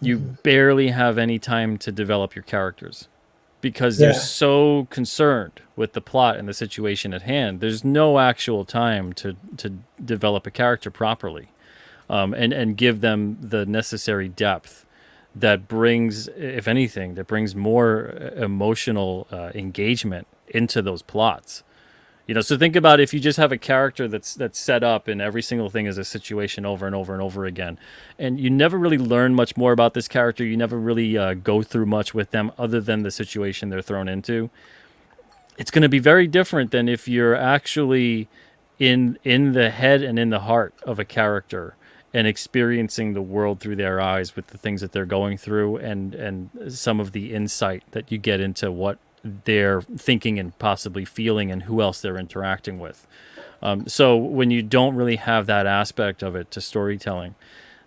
[SPEAKER 2] You barely have any time to develop your characters because they're so concerned with the plot and the situation at hand. There's no actual time to develop a character properly, and give them the necessary depth that brings, if anything, more emotional engagement into those plots. So think about if you just have a character that's set up and every single thing is a situation over and over and over again, and you never really learn much more about this character. You never really go through much with them other than the situation they're thrown into. It's going to be very different than if you're actually in the head and in the heart of a character and experiencing the world through their eyes with the things that they're going through and some of the insight that you get into what they're thinking and possibly feeling and who else they're interacting with. So when you don't really have that aspect of it to storytelling,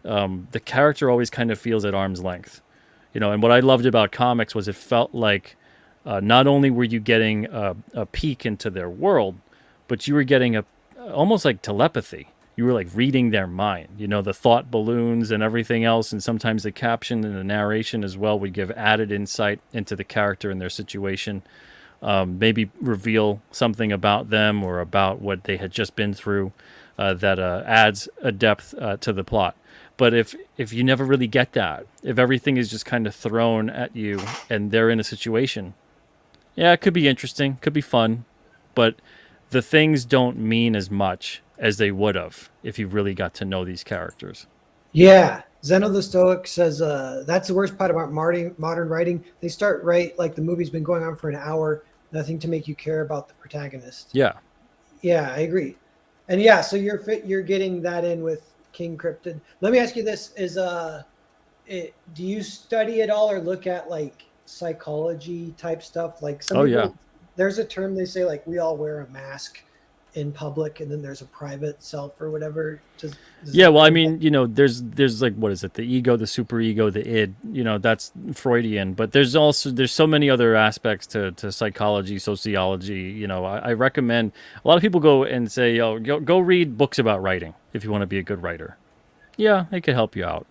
[SPEAKER 2] the character always kind of feels at arm's length. And what I loved about comics was it felt like not only were you getting a peek into their world, but you were getting almost like telepathy. You were like reading their mind, the thought balloons and everything else. And sometimes the caption and the narration as well would give added insight into the character and their situation. Maybe reveal something about them or about what they had just been through that adds a depth to the plot. But if you never really get that, if everything is just kind of thrown at you and they're in a situation, it could be interesting, could be fun, but the things don't mean as much as they would have if you really got to know these characters.
[SPEAKER 1] Yeah. Zeno the Stoic says that's the worst part about modern writing. They start like the movie's been going on for an hour, nothing to make you care about the protagonist.
[SPEAKER 2] Yeah,
[SPEAKER 1] I agree. And so you're getting that in with King Cryptid. Let me ask you this: do you study at all or look at like psychology type stuff. Like some
[SPEAKER 2] Oh yeah.
[SPEAKER 1] people, there's a term they say like we all wear a mask in public, and then there's a private self or whatever. Does
[SPEAKER 2] Yeah,
[SPEAKER 1] that
[SPEAKER 2] well, I
[SPEAKER 1] ring?
[SPEAKER 2] mean, there's like what is it? The ego, the super ego, the id. That's Freudian. But there's so many other aspects to psychology, sociology. I recommend a lot of people go and say, "Oh, go read books about writing if you want to be a good writer." Yeah, it could help you out.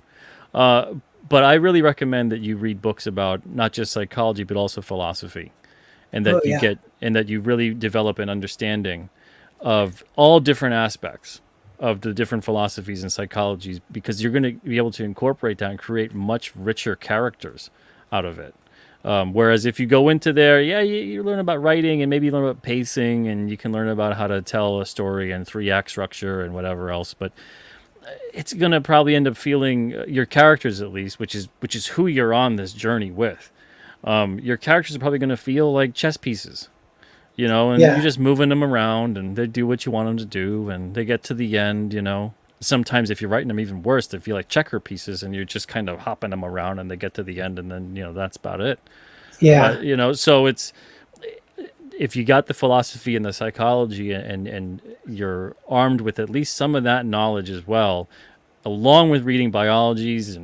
[SPEAKER 2] Uh, but I really recommend that you read books about not just psychology but also philosophy, and
[SPEAKER 1] Oh
[SPEAKER 2] that
[SPEAKER 1] yeah,
[SPEAKER 2] you really develop an understanding of all different aspects of the different philosophies and psychologies, because you're going to be able to incorporate that and create much richer characters out of it. Whereas if you go into there, yeah, you learn about writing and maybe you learn about pacing and you can learn about how to tell a story and three act structure and whatever else, but it's going to probably end up feeling your characters, at least, which is who you're on this journey with. Your characters are probably going to feel like chess pieces, and you're
[SPEAKER 1] yeah,
[SPEAKER 2] just moving them around and they do what you want them to do and they get to the end. Sometimes if you're writing them even worse, they feel like checker pieces and you're just kind of hopping them around and they get to the end and then, that's about it.
[SPEAKER 1] yeah,
[SPEAKER 2] So it's, if you got the philosophy and the psychology and you're armed with at least some of that knowledge as well, along with reading biologies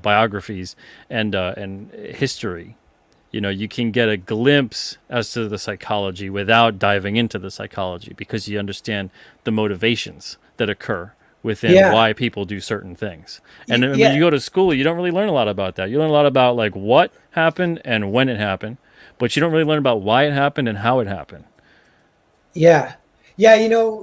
[SPEAKER 2] biographies and history, you can get a glimpse as to the psychology without diving into the psychology, because you understand the motivations that occur within
[SPEAKER 1] yeah,
[SPEAKER 2] why people do certain things. And when
[SPEAKER 1] yeah,
[SPEAKER 2] you go to school, you don't really learn a lot about that. You learn a lot about like what happened and when it happened, but you don't really learn about why it happened and how it happened.
[SPEAKER 1] yeah. Yeah,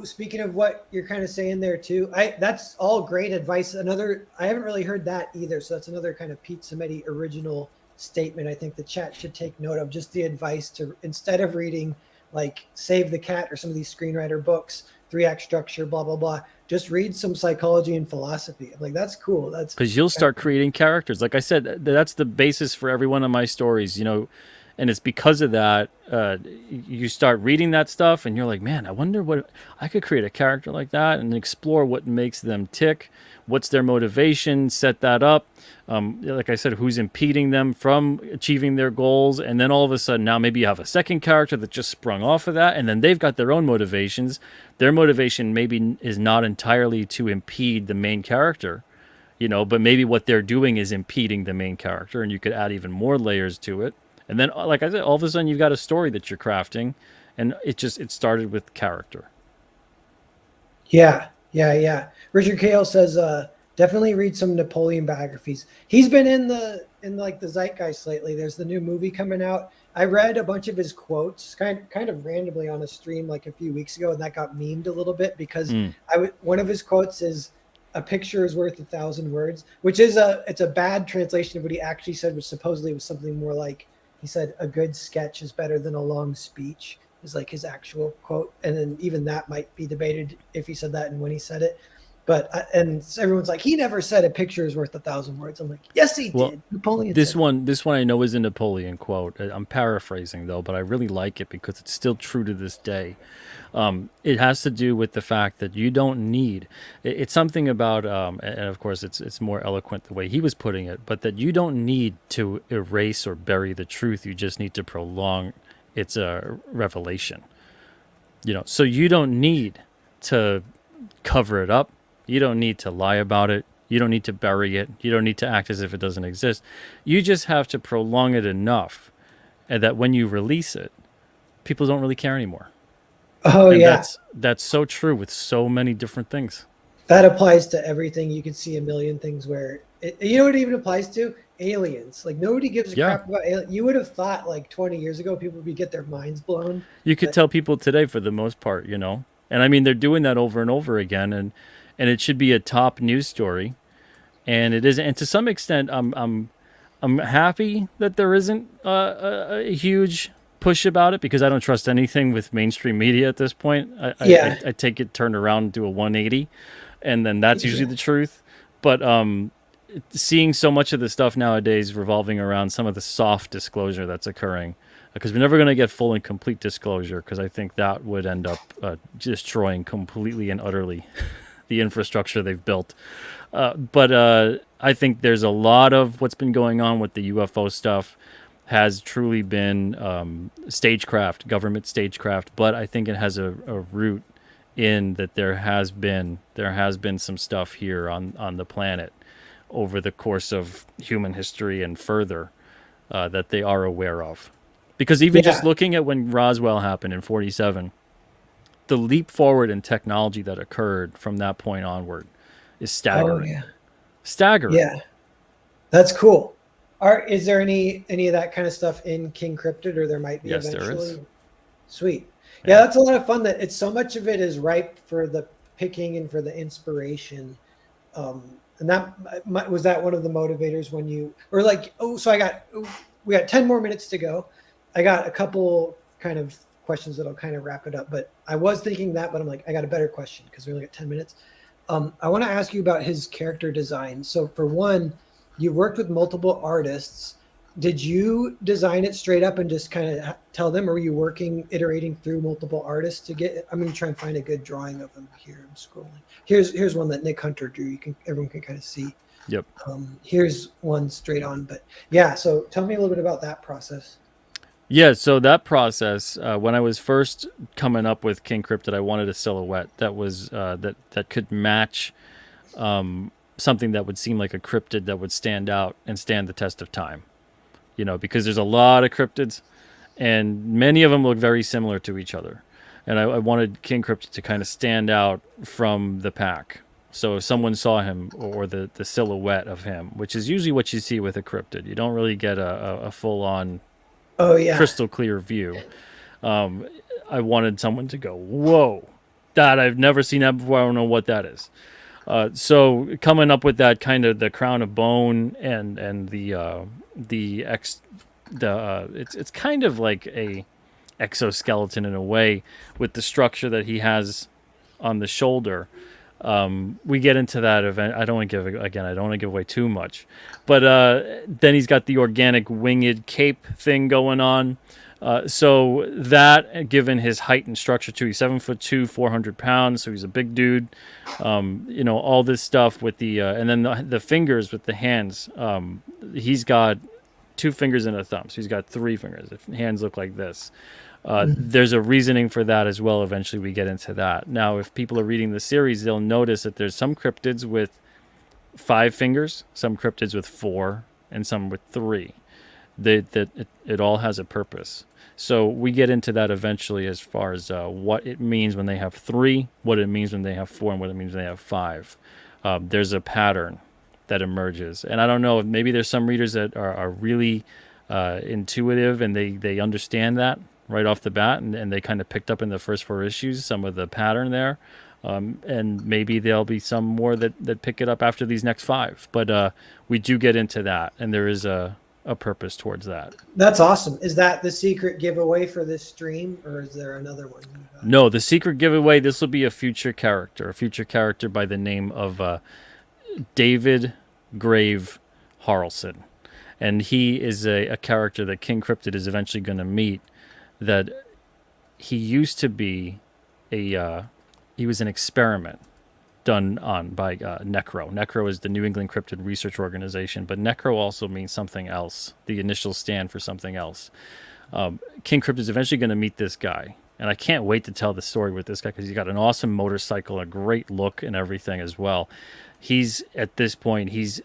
[SPEAKER 1] speaking of what you're kind of saying there too, I that's all great advice. Another, I haven't really heard that either, so that's another kind of Pete Simeti original statement. I think the chat should take note of, just the advice to, instead of reading like Save the Cat or some of these screenwriter books, three act structure, blah blah blah, just read some psychology and philosophy. I'm like, that's cool. That's
[SPEAKER 2] Because you'll
[SPEAKER 1] kind
[SPEAKER 2] start creating characters. Like I said, that's the basis for every one of my stories. And it's because of that, you start reading that stuff and you're like, man, I wonder what I could create a character like that and explore what makes them tick, what's their motivation, set that up. Like I said, who's impeding them from achieving their goals, and then all of a sudden now maybe you have a second character that just sprung off of that, and then they've got their own motivations. Their motivation maybe is not entirely to impede the main character, but maybe what they're doing is impeding the main character, and you could add even more layers to it. And then, like I said, all of a sudden you've got a story that you're crafting, and it started with character.
[SPEAKER 1] Yeah, yeah, yeah. Richard Kale says, definitely read some Napoleon biographies. He's been in like the zeitgeist lately. There's the new movie coming out. I read a bunch of his quotes, kind of randomly on a stream like a few weeks ago, and that got memed a little bit because
[SPEAKER 2] Mm.
[SPEAKER 1] one of his quotes is, "A picture is worth 1,000 words," which is it's a bad translation of what he actually said, which supposedly was something more like, he said, "A good sketch is better than a long speech," is like his actual quote. And then even that might be debated if he said that and when he said it. But and everyone's like, he never said a picture is worth 1,000 words. I'm like, yes, he
[SPEAKER 2] Well,
[SPEAKER 1] did. Napoleon
[SPEAKER 2] this
[SPEAKER 1] said that.
[SPEAKER 2] one, this one I know is a Napoleon quote. I'm paraphrasing though, but I really like it because it's still true to this day. It has to do with the fact that you don't need. It's something about, and of course, it's more eloquent the way he was putting it, but that you don't need to erase or bury the truth. You just need to prolong its revelation. So you don't need to cover it up. You don't need to lie about it. You don't need to bury it. You don't need to act as if it doesn't exist. You just have to prolong it enough, and that when you release it, people don't really care anymore.
[SPEAKER 1] Oh
[SPEAKER 2] And
[SPEAKER 1] yeah,
[SPEAKER 2] that's so true with so many different things.
[SPEAKER 1] that applies to everything. You can see a million things where you know what it even applies to? Aliens. Like nobody gives a
[SPEAKER 2] Yeah.
[SPEAKER 1] crap about aliens. You would have thought like 20 years ago people would get their minds blown.
[SPEAKER 2] You could
[SPEAKER 1] But
[SPEAKER 2] tell people today for the most part. And I mean they're doing that over and over again, and it should be a top news story. And it isn't. And to some extent I'm happy that there isn't a huge push about it, because I don't trust anything with mainstream media at this point.
[SPEAKER 1] yeah,
[SPEAKER 2] I take it turned around and do a 180, and then that's usually the truth. But seeing so much of the stuff nowadays revolving around some of the soft disclosure that's occurring, because we're never going to get full and complete disclosure, because I think that would end up destroying completely and utterly the infrastructure they've built. But I think there's a lot of what's been going on with the UFO stuff has truly been stagecraft, government stagecraft. But I think it has a root in that there has been some stuff here on the planet over the course of human history and further that they are aware of. Because even just looking at when Roswell happened in 47, the leap forward in technology that occurred from that point onward is staggering.
[SPEAKER 1] Oh, yeah.
[SPEAKER 2] Staggering.
[SPEAKER 1] Yeah. That's cool. Is there any of that kind of stuff in King Cryptid, or there might be eventually? There is. Sweet. Yeah, that's a lot of fun. That it's so much of it is ripe for the picking and for the inspiration. And that was that one of the motivators when you or like, we got 10 more minutes to go. I got a couple kind of questions that'll kind of wrap it up, but I was thinking that, but I'm like, I got a better question because we only got 10 minutes. I want to ask you about his character design. So for one, you worked with multiple artists. Did you design it straight up and just kind of tell them, or were you iterating through multiple artists to get? I'm going to try and find a good drawing of him here. I'm scrolling. Here's one that Nick Hunter drew. Everyone can kind of see.
[SPEAKER 2] Yep.
[SPEAKER 1] Here's one straight on, but yeah. So tell me a little bit about that process.
[SPEAKER 2] Yeah, so that process, when I was first coming up with King Cryptid, I wanted a silhouette that was that could match something that would seem like a cryptid that would stand out and stand the test of time. Because there's a lot of cryptids, and many of them look very similar to each other. And I wanted King Cryptid to kind of stand out from the pack. So if someone saw him, or the silhouette of him, which is usually what you see with a cryptid, you don't really get a full-on crystal clear view. I wanted someone to go, whoa, that I've never seen that before. I don't know what that is. So coming up with that kind of the crown of bone and it's kind of like a exoskeleton in a way with the structure that he has on the shoulder. We get into that event. I don't want to give away too much, but then he's got the organic winged cape thing going on. So that, given his height and structure too, he's 7'2", 400 pounds, so he's a big dude. All this stuff with the and then the fingers with the hands. He's got 2 fingers and a thumb, so he's got 3 fingers. If hands look like this. There's a reasoning for that as well. Eventually we get into that. Now, if people are reading the series, they'll notice that there's some cryptids with 5 fingers, some cryptids with 4, and some with 3. It all has a purpose. So we get into that eventually as far as what it means when they have 3, what it means when they have 4, and what it means when they have 5. There's a pattern that emerges. And I don't know, maybe there's some readers that are really intuitive and they understand that right off the bat, and they kind of picked up in the first 4 issues some of the pattern there. And maybe there'll be some more that pick it up after these next 5. But we do get into that, and there is a purpose towards that.
[SPEAKER 1] That's awesome. Is that the secret giveaway for this stream, or is there another one?
[SPEAKER 2] No, the secret giveaway, this will be a future character by the name of David Grave Harrelson. And he is a character that King Cryptid is eventually going to meet. That he used to be he was an experiment done on by Necro. Necro is the New England Cryptid Research Organization, but Necro also means something else. The initials stand for something else. King Cryptid is eventually going to meet this guy, and I can't wait to tell the story with this guy because he's got an awesome motorcycle, a great look, and everything as well. He's at this point he's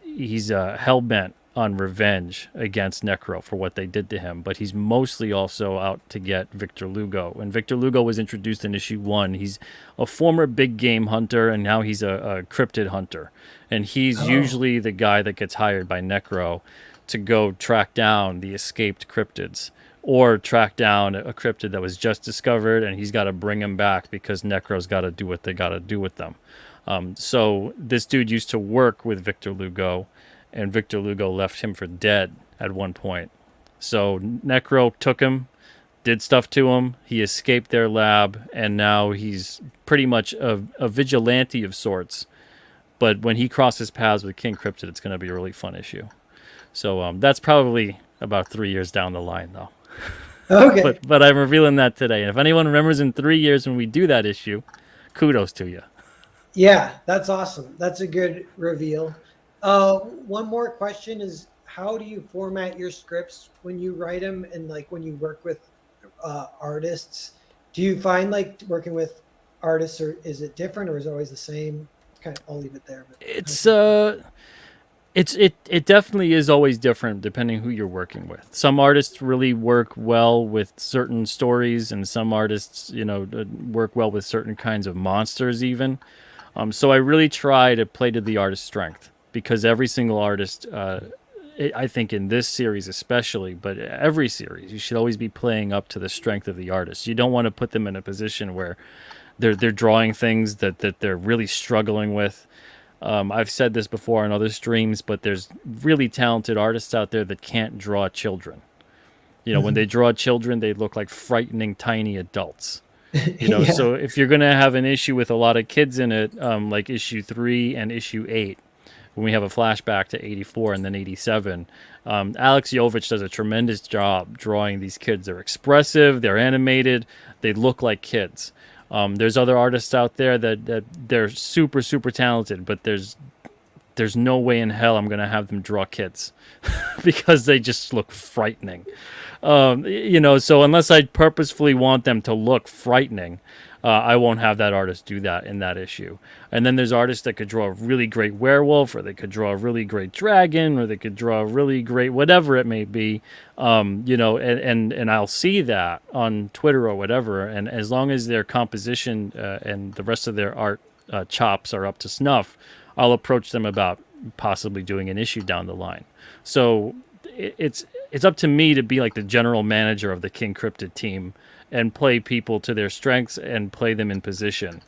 [SPEAKER 2] hell bent on revenge against Necro for what they did to him, but he's mostly also out to get Victor Lugo. And Victor Lugo was introduced in issue 1. He's a former big game hunter, and now he's a cryptid hunter. And he's usually the guy that gets hired by Necro to go track down the escaped cryptids, or track down a cryptid that was just discovered, and he's got to bring him back because Necro's got to do what they got to do with them. So this dude used to work with Victor Lugo, and Victor Lugo left him for dead at one point. So Necro took him, did stuff to him. He escaped their lab, and now he's pretty much a vigilante of sorts. But when he crosses paths with King Cryptid, it's going to be a really fun issue. So that's probably about 3 years down the line, though.
[SPEAKER 1] Okay.
[SPEAKER 2] But I'm revealing that today. And if anyone remembers in 3 years when we do that issue, kudos to you.
[SPEAKER 1] Yeah, that's awesome. That's a good reveal. One more question is, how do you format your scripts when you write them, and like when you work with artists? Do you find like working with artists, or is it different, or is it always the same? Kind of, I'll leave it there. But how
[SPEAKER 2] It's
[SPEAKER 1] do you find?
[SPEAKER 2] it definitely is always different depending who you're working with. Some artists really work well with certain stories, and some artists, work well with certain kinds of monsters even. So I really try to play to the artist's strength, because every single artist, I think in this series especially, but every series, you should always be playing up to the strength of the artist. You don't want to put them in a position where they're drawing things that they're really struggling with. I've said this before on other streams, but there's really talented artists out there that can't draw children. When they
[SPEAKER 1] Mhm.
[SPEAKER 2] draw children, they look like frightening tiny adults.
[SPEAKER 1] Yeah.
[SPEAKER 2] So if you're going to have an issue with a lot of kids in it, like issue 3 and issue 8, when we have a flashback to 84 and then 87, Alex Jovich does a tremendous job drawing these kids. They're expressive, they're animated, they look like kids. There's other artists out there that they're super, super talented, but there's no way in hell I'm going to have them draw kids because they just look frightening. So unless I purposefully want them to look frightening, I won't have that artist do that in that issue. And then there's artists that could draw a really great werewolf, or they could draw a really great dragon, or they could draw a really great whatever it may be. And I'll see that on Twitter or whatever. And as long as their composition and the rest of their art chops are up to snuff, I'll approach them about possibly doing an issue down the line. So it's up to me to be like the general manager of the King Cryptid team and play people to their strengths and play them in position,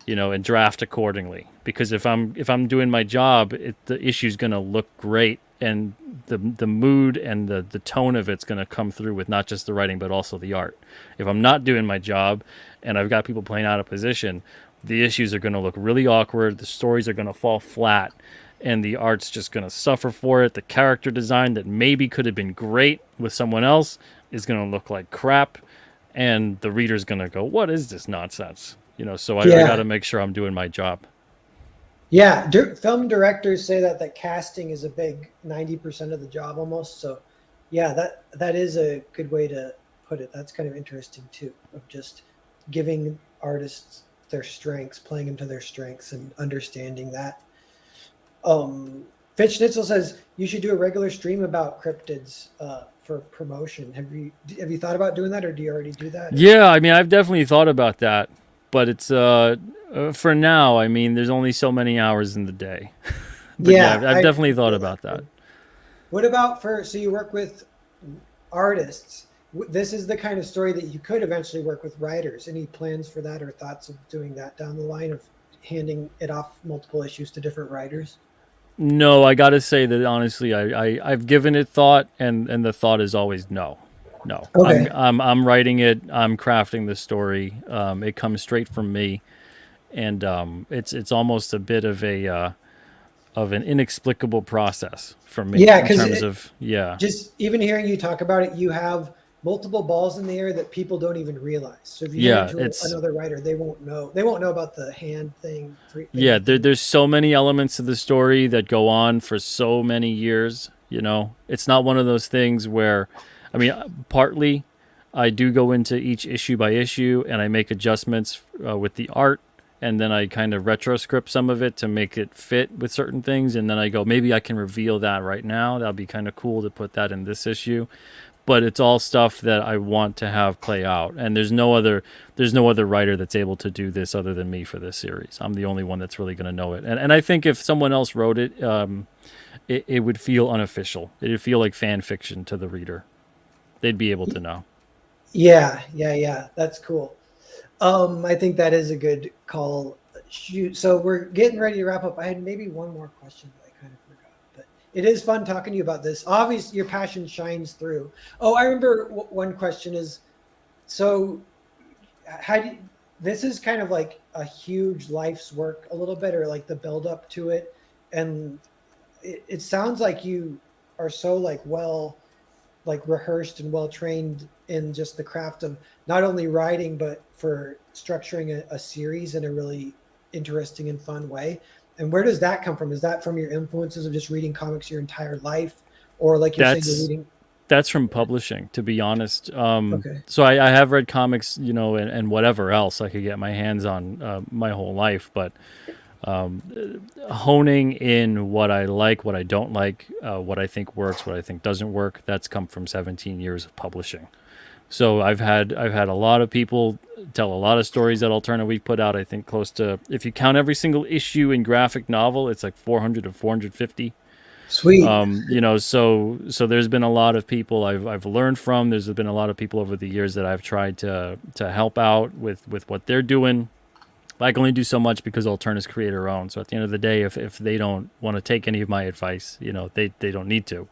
[SPEAKER 2] and draft accordingly. Because if I'm doing my job, the issue's going to look great, and the mood and the tone of it's going to come through with not just the writing but also the art. If I'm not doing my job and I've got people playing out of position, the issues are going to look really awkward. The stories are going to fall flat, and the art's just going to suffer for it. The character design that maybe could have been great with someone else is going to look like crap, and the reader's going to go, "What is this nonsense?" So I got
[SPEAKER 1] Yeah.
[SPEAKER 2] to make sure I'm doing my job.
[SPEAKER 1] Yeah. Film directors say that casting is a big 90% of the job almost. So yeah, that is a good way to put it. That's kind of interesting too, of just giving artists their strengths, playing them to their strengths, and understanding that. Fitch Schnitzel says you should do a regular stream about cryptids for promotion. Have you thought about doing that, or do you already do that? Or
[SPEAKER 2] Yeah, I mean, I've definitely thought about that, but it's for now. I mean, there's only so many hours in the day. But yeah,
[SPEAKER 1] yeah,
[SPEAKER 2] I've
[SPEAKER 1] I
[SPEAKER 2] definitely thought
[SPEAKER 1] feel that
[SPEAKER 2] about that.
[SPEAKER 1] too. What about so you work with artists? This is the kind of story that you could eventually work with writers. Any plans for that, or thoughts of doing that down the line, of handing it off multiple issues to different writers?
[SPEAKER 2] No, I got to say that honestly, I've given it thought, and the thought is always no, no. I'm
[SPEAKER 1] Okay.
[SPEAKER 2] I'm I'm writing it. I'm crafting the story. It comes straight from me, and it's almost a bit of an inexplicable process for me
[SPEAKER 1] Yeah,
[SPEAKER 2] in
[SPEAKER 1] because
[SPEAKER 2] terms of yeah.
[SPEAKER 1] just even hearing you talk about it, you have multiple balls in the air that people don't even realize. So if you hand it
[SPEAKER 2] Yeah,
[SPEAKER 1] to
[SPEAKER 2] it's
[SPEAKER 1] another writer, they won't know. They won't know about the hand thing,
[SPEAKER 2] yeah,
[SPEAKER 1] finger thing.
[SPEAKER 2] there's so many elements of the story that go on for so many years. It's not one of those things where, I mean, partly I do go into each issue by issue and I make adjustments with the art, and then I kind of retroscript some of it to make it fit with certain things, and then I go, maybe I can reveal that right now. That'll be kind of cool to put that in this issue. But it's all stuff that I want to have play out. And there's no other writer that's able to do this other than me for this series. I'm the only one that's really going to know it. And I think if someone else wrote it, it would feel unofficial. It would feel like fan fiction to the reader. They'd be able to know.
[SPEAKER 1] Yeah, yeah, yeah. That's cool. I think that is a good call. Shoot. So we're getting ready to wrap up. I had maybe one more question that I kind of forgot, but it is fun talking to you about this. Obviously, your passion shines through. Oh, I remember one question is, so how do you, this is kind of like a huge life's work a little bit, or like the build up to it, and it sounds like you are so like rehearsed and well trained in just the craft of not only writing but for structuring a series in a really interesting and fun way. And where does that come from? Is that from your influences of just reading comics your entire life, or like you're saying, you're
[SPEAKER 2] That's
[SPEAKER 1] reading?
[SPEAKER 2] that's from publishing, to be honest.
[SPEAKER 1] Okay.
[SPEAKER 2] So I have read comics, and whatever else I could get my hands on my whole life, but honing in what I like, what I don't like, what I think works, what I think doesn't work. That's come from 17 years of publishing. So I've had a lot of people tell a lot of stories that Alterna we've put out. I think close to, if you count every single issue in graphic novel, it's like 400 to 450.
[SPEAKER 1] Sweet.
[SPEAKER 2] So there's been a lot of people I've learned from. There's been a lot of people over the years that I've tried to help out with what they're doing. I can only do so much because Alterna's creator owned. So at the end of the day, if they don't want to take any of my advice, they don't need to.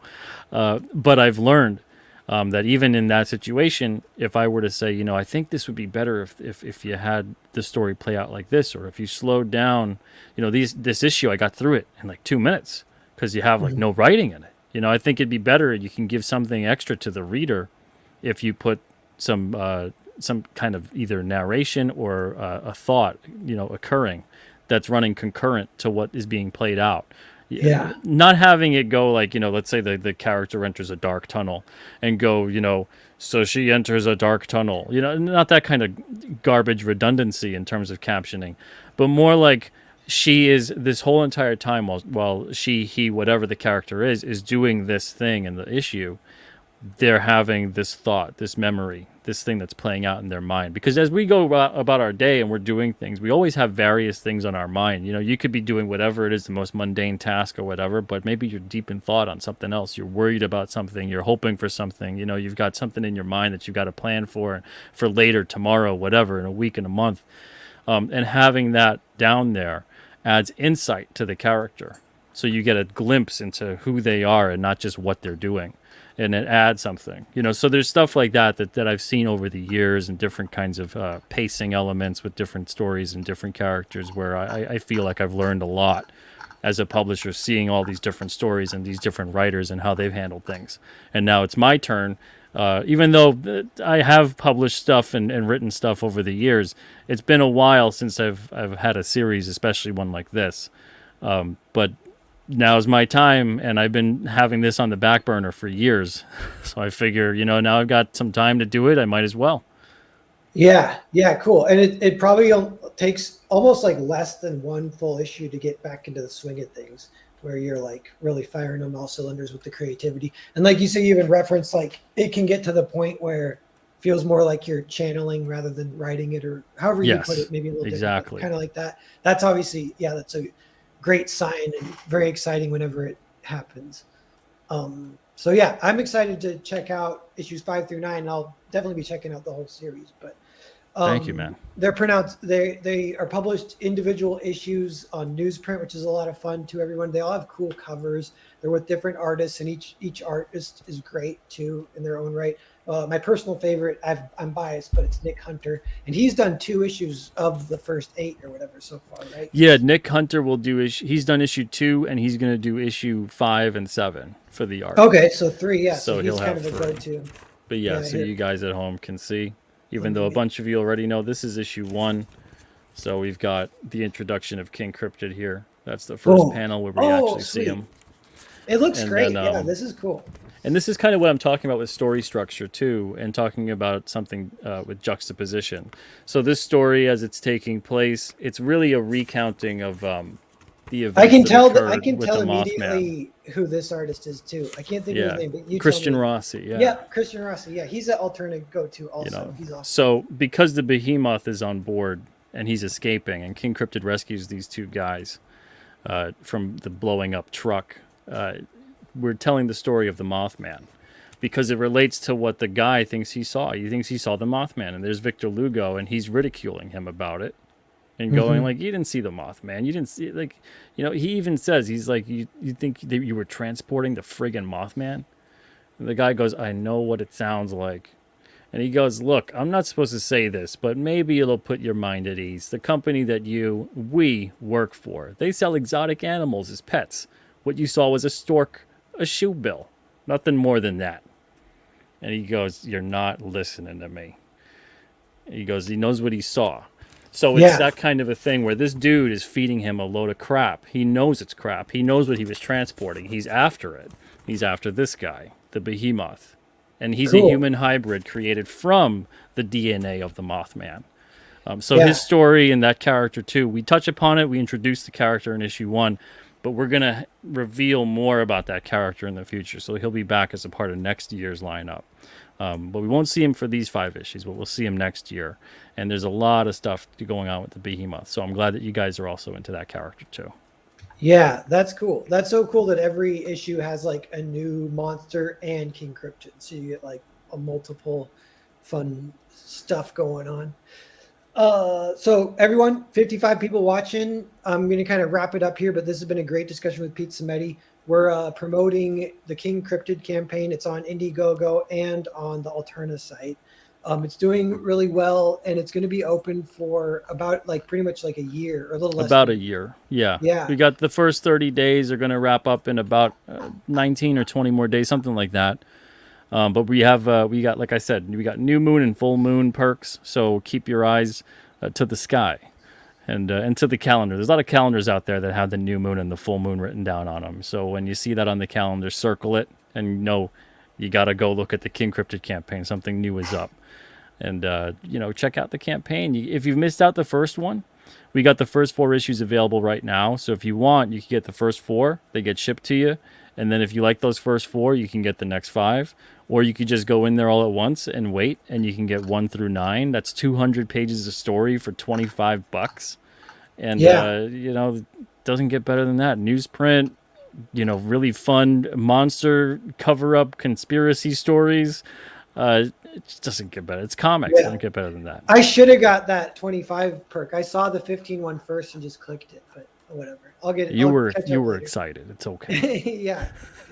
[SPEAKER 2] But I've learned that even in that situation, if I were to say, I think this would be better if you had the story play out like this, or if you slowed down, this issue, I got through it in like 2 minutes because you have like no writing in it. I think it'd be better. You can give something extra to the reader if you put some kind of either narration or a thought, occurring that's running concurrent to what is being played out.
[SPEAKER 1] Yeah.
[SPEAKER 2] Not having it go like, let's say the character enters a dark tunnel and go, so she enters a dark tunnel, not that kind of garbage redundancy in terms of captioning, but more like she is this whole entire time while she, he, whatever the character is doing this thing in the issue, they're having this thought, this memory, this thing that's playing out in their mind. Because as we go about our day and we're doing things, we always have various things on our mind. You could be doing whatever it is, the most mundane task or whatever, but maybe you're deep in thought on something else. You're worried about something. You're hoping for something. You've got something in your mind that you've got to plan for later, tomorrow, whatever, in a week, in a month. And having that down there adds insight to the character. So you get a glimpse into who they are and not just what they're doing. And it adds something, so there's stuff like that I've seen over the years, and different kinds of pacing elements with different stories and different characters, where I feel like I've learned a lot as a publisher, seeing all these different stories and these different writers and how they've handled things. And now it's my turn. Even though I have published stuff and written stuff over the years, it's been a while since I've had a series, especially one like this. But now's my time, and I've been having this on the back burner for years. So I figure, now I've got some time to do it. I might as well.
[SPEAKER 1] Yeah, cool. And it probably takes almost like less than one full issue to get back into the swing of things, where you're like really firing on all cylinders with the creativity. And like you say, you even reference, like, it can get to the point where it feels more like you're channeling rather than writing it, or however you put it, maybe a little
[SPEAKER 2] exactly,
[SPEAKER 1] kind of like that. That's obviously, that's a great sign and very exciting whenever it happens. So yeah, I'm excited to check out issues 5 through 9. I'll definitely be checking out the whole series. But
[SPEAKER 2] thank you, man.
[SPEAKER 1] They're pronounced. They are published individual issues on newsprint, which is a lot of fun to everyone. They all have cool covers. They're with different artists, and each artist is great too in their own right. My personal favorite, I'm biased, but it's Nick Hunter, and he's done 2 issues of the first 8 or whatever so far, right?
[SPEAKER 2] Yeah, Nick Hunter will do he's done issue 2, and he's going to do issue 5 and 7 for the art.
[SPEAKER 1] Okay, so 3, yeah.
[SPEAKER 2] So
[SPEAKER 1] he's
[SPEAKER 2] he'll
[SPEAKER 1] kind
[SPEAKER 2] have
[SPEAKER 1] of a
[SPEAKER 2] 3.
[SPEAKER 1] go-to.
[SPEAKER 2] But yeah, so you guys at home can see, even though a bunch of you already know, this is issue 1. So we've got the introduction of King Cryptid here. That's the first panel where we actually see him.
[SPEAKER 1] It looks great. Yeah, this is cool.
[SPEAKER 2] And this is kind of what I'm talking about with story structure too, and talking about something with juxtaposition. So this story, as it's taking place, it's really a recounting of the events.
[SPEAKER 1] I can tell
[SPEAKER 2] immediately
[SPEAKER 1] who this artist is too. I can't think of his name, but you
[SPEAKER 2] Christian
[SPEAKER 1] tell me.
[SPEAKER 2] Rossi.
[SPEAKER 1] Yeah, Christian Rossi. Yeah, he's an alternate go-to also. He's awesome.
[SPEAKER 2] So because the Behemoth is on board and he's escaping, and King Cryptid rescues these 2 guys from the blowing up truck. We're telling the story of the Mothman because it relates to what the guy thinks he saw. He thinks he saw the Mothman, and there's Victor Lugo, and he's ridiculing him about it and going like, you didn't see the Mothman. You didn't see, like, he even says, he's like, you think that you were transporting the friggin' Mothman? And the guy goes, I know what it sounds like. And he goes, look, I'm not supposed to say this, but maybe it'll put your mind at ease. The company that we work for, they sell exotic animals as pets. What you saw was a stork, a shoe bill, nothing more than that. And he goes, you're not listening to me. He goes, he knows what he saw. So it's
[SPEAKER 1] Yeah.
[SPEAKER 2] that kind of a thing where this dude is feeding him a load of crap. He knows it's crap. He knows what he was transporting. He's after it. He's after this guy, the behemoth. And he's a
[SPEAKER 1] Cool.
[SPEAKER 2] human hybrid created from the DNA of the Mothman. So
[SPEAKER 1] Yeah.
[SPEAKER 2] his story and that character too, we touch upon it. We introduce the character in issue 1, but we're going to reveal more about that character in the future. So he'll be back as a part of next year's lineup. But we won't see him for these 5 issues, but we'll see him next year. And there's a lot of stuff going on with the Behemoth. So I'm glad that you guys are also into that character too.
[SPEAKER 1] Yeah, that's cool. That's so cool that every issue has like a new monster and King Cryptid. So you get like a multiple fun stuff going on. So everyone, 55 people watching. I'm going to kind of wrap it up here, but this has been a great discussion with Pete Simeti. We're promoting the King Cryptid campaign. It's on Indiegogo and on the Alterna site. It's doing really well, and it's going to be open for about like pretty much like a year or a little less.
[SPEAKER 2] About a year. Yeah.
[SPEAKER 1] Yeah.
[SPEAKER 2] We got the first 30 days are going to wrap up in about 19 or 20 more days, something like that. But we got, like I said, we got new moon and full moon perks. So keep your eyes to the sky and to the calendar. There's a lot of calendars out there that have the new moon and the full moon written down on them. So when you see that on the calendar, circle it and know you got to go look at the King Cryptid campaign. Something new is up. And, check out the campaign. If you've missed out the first one, we got the first 4 issues available right now. So if you want, you can get the first 4. They get shipped to you. And then if you like those first 4, you can get the next 5. Or you could just go in there all at once and wait, and you can get 1 through 9. That's 200 pages of story for $25. And, doesn't get better than that. Newsprint, really fun monster cover-up conspiracy stories. It just doesn't get better. It's comics. It doesn't get better than that.
[SPEAKER 1] I should have got that 25 perk. I saw the 15 one first and just clicked it, but whatever. I'll get it.
[SPEAKER 2] You were excited. It's okay.
[SPEAKER 1] Yeah.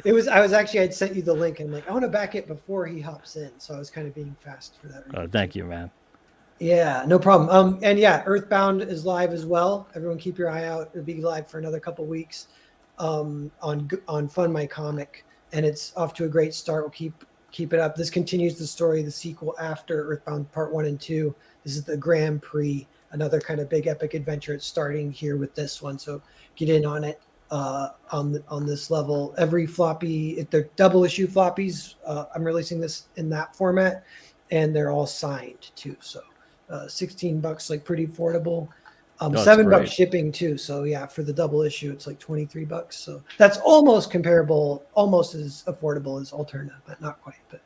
[SPEAKER 1] I'd sent you the link and I'm like, I want to back it before he hops in. So I was kind of being fast for that reason.
[SPEAKER 2] Thank you, man.
[SPEAKER 1] Yeah, no problem. And yeah, Earthbound is live as well. Everyone keep your eye out. It'll be live for another couple weeks on Fund My Comic, and it's off to a great start. We'll keep it up. This continues the story, the sequel after Earthbound Part 1 and 2. This is the Grand Prix, another kind of big epic adventure. It's starting here with this one, so get in on it on this level. Every floppy, if they're double issue floppies, I'm releasing this in that format, and they're all signed too. So $16, like pretty affordable. $7 shipping too. So yeah, for the double issue, it's like $23. So that's almost comparable, almost as affordable as Alterna, but not quite. But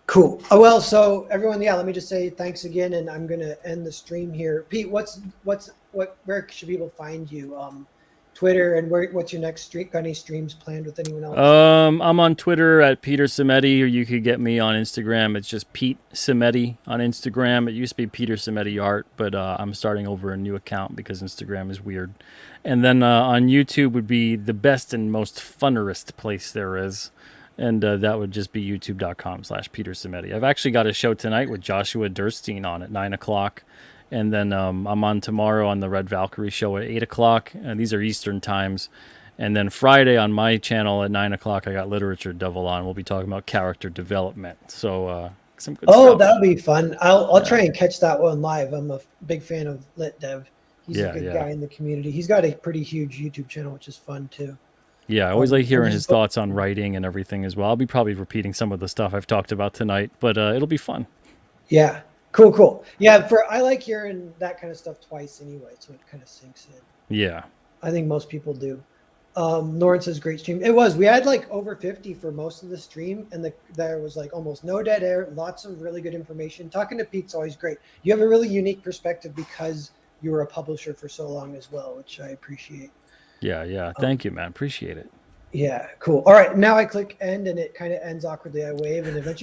[SPEAKER 1] cool. Oh well, so everyone, yeah, let me just say thanks again, and I'm gonna end the stream here. Pete, where should people find you? Twitter, and what's your next stream? Got any streams planned with anyone else?
[SPEAKER 2] I'm on Twitter at Peter Simeti, or you could get me on Instagram. It's just Pete Simeti on Instagram. It used to be Peter Simeti Art, but I'm starting over a new account because Instagram is weird. And then on YouTube would be the best and most funnerest place there is. And that would just be youtube.com/Peter Simeti. I've actually got a show tonight with Joshua Durstein on at 9 o'clock. And then I'm on tomorrow on the Red Valkyrie show at 8 o'clock. And these are Eastern times. And then Friday on my channel at 9 o'clock, I got Literature Devil on. We'll be talking about character development. So some good stuff.
[SPEAKER 1] Oh, that'll be fun. I'll try and catch that one live. I'm a big fan of Lit Dev. He's a good guy in the community. He's got a pretty huge YouTube channel, which is fun too.
[SPEAKER 2] Yeah, I always like hearing his thoughts on writing and everything as well. I'll be probably repeating some of the stuff I've talked about tonight, but it'll be fun.
[SPEAKER 1] Yeah. Cool. Yeah, I like hearing that kind of stuff twice anyway, so it kind of sinks in.
[SPEAKER 2] Yeah.
[SPEAKER 1] I think most people do. Lauren says great stream. It was. We had like over 50 for most of the stream, and there was like almost no dead air, lots of really good information. Talking to Pete's always great. You have a really unique perspective because you were a publisher for so long as well, which I appreciate.
[SPEAKER 2] Yeah. Thank you, man. Appreciate it.
[SPEAKER 1] Yeah, cool. All right, now I click end, and it kind of ends awkwardly. I wave, and eventually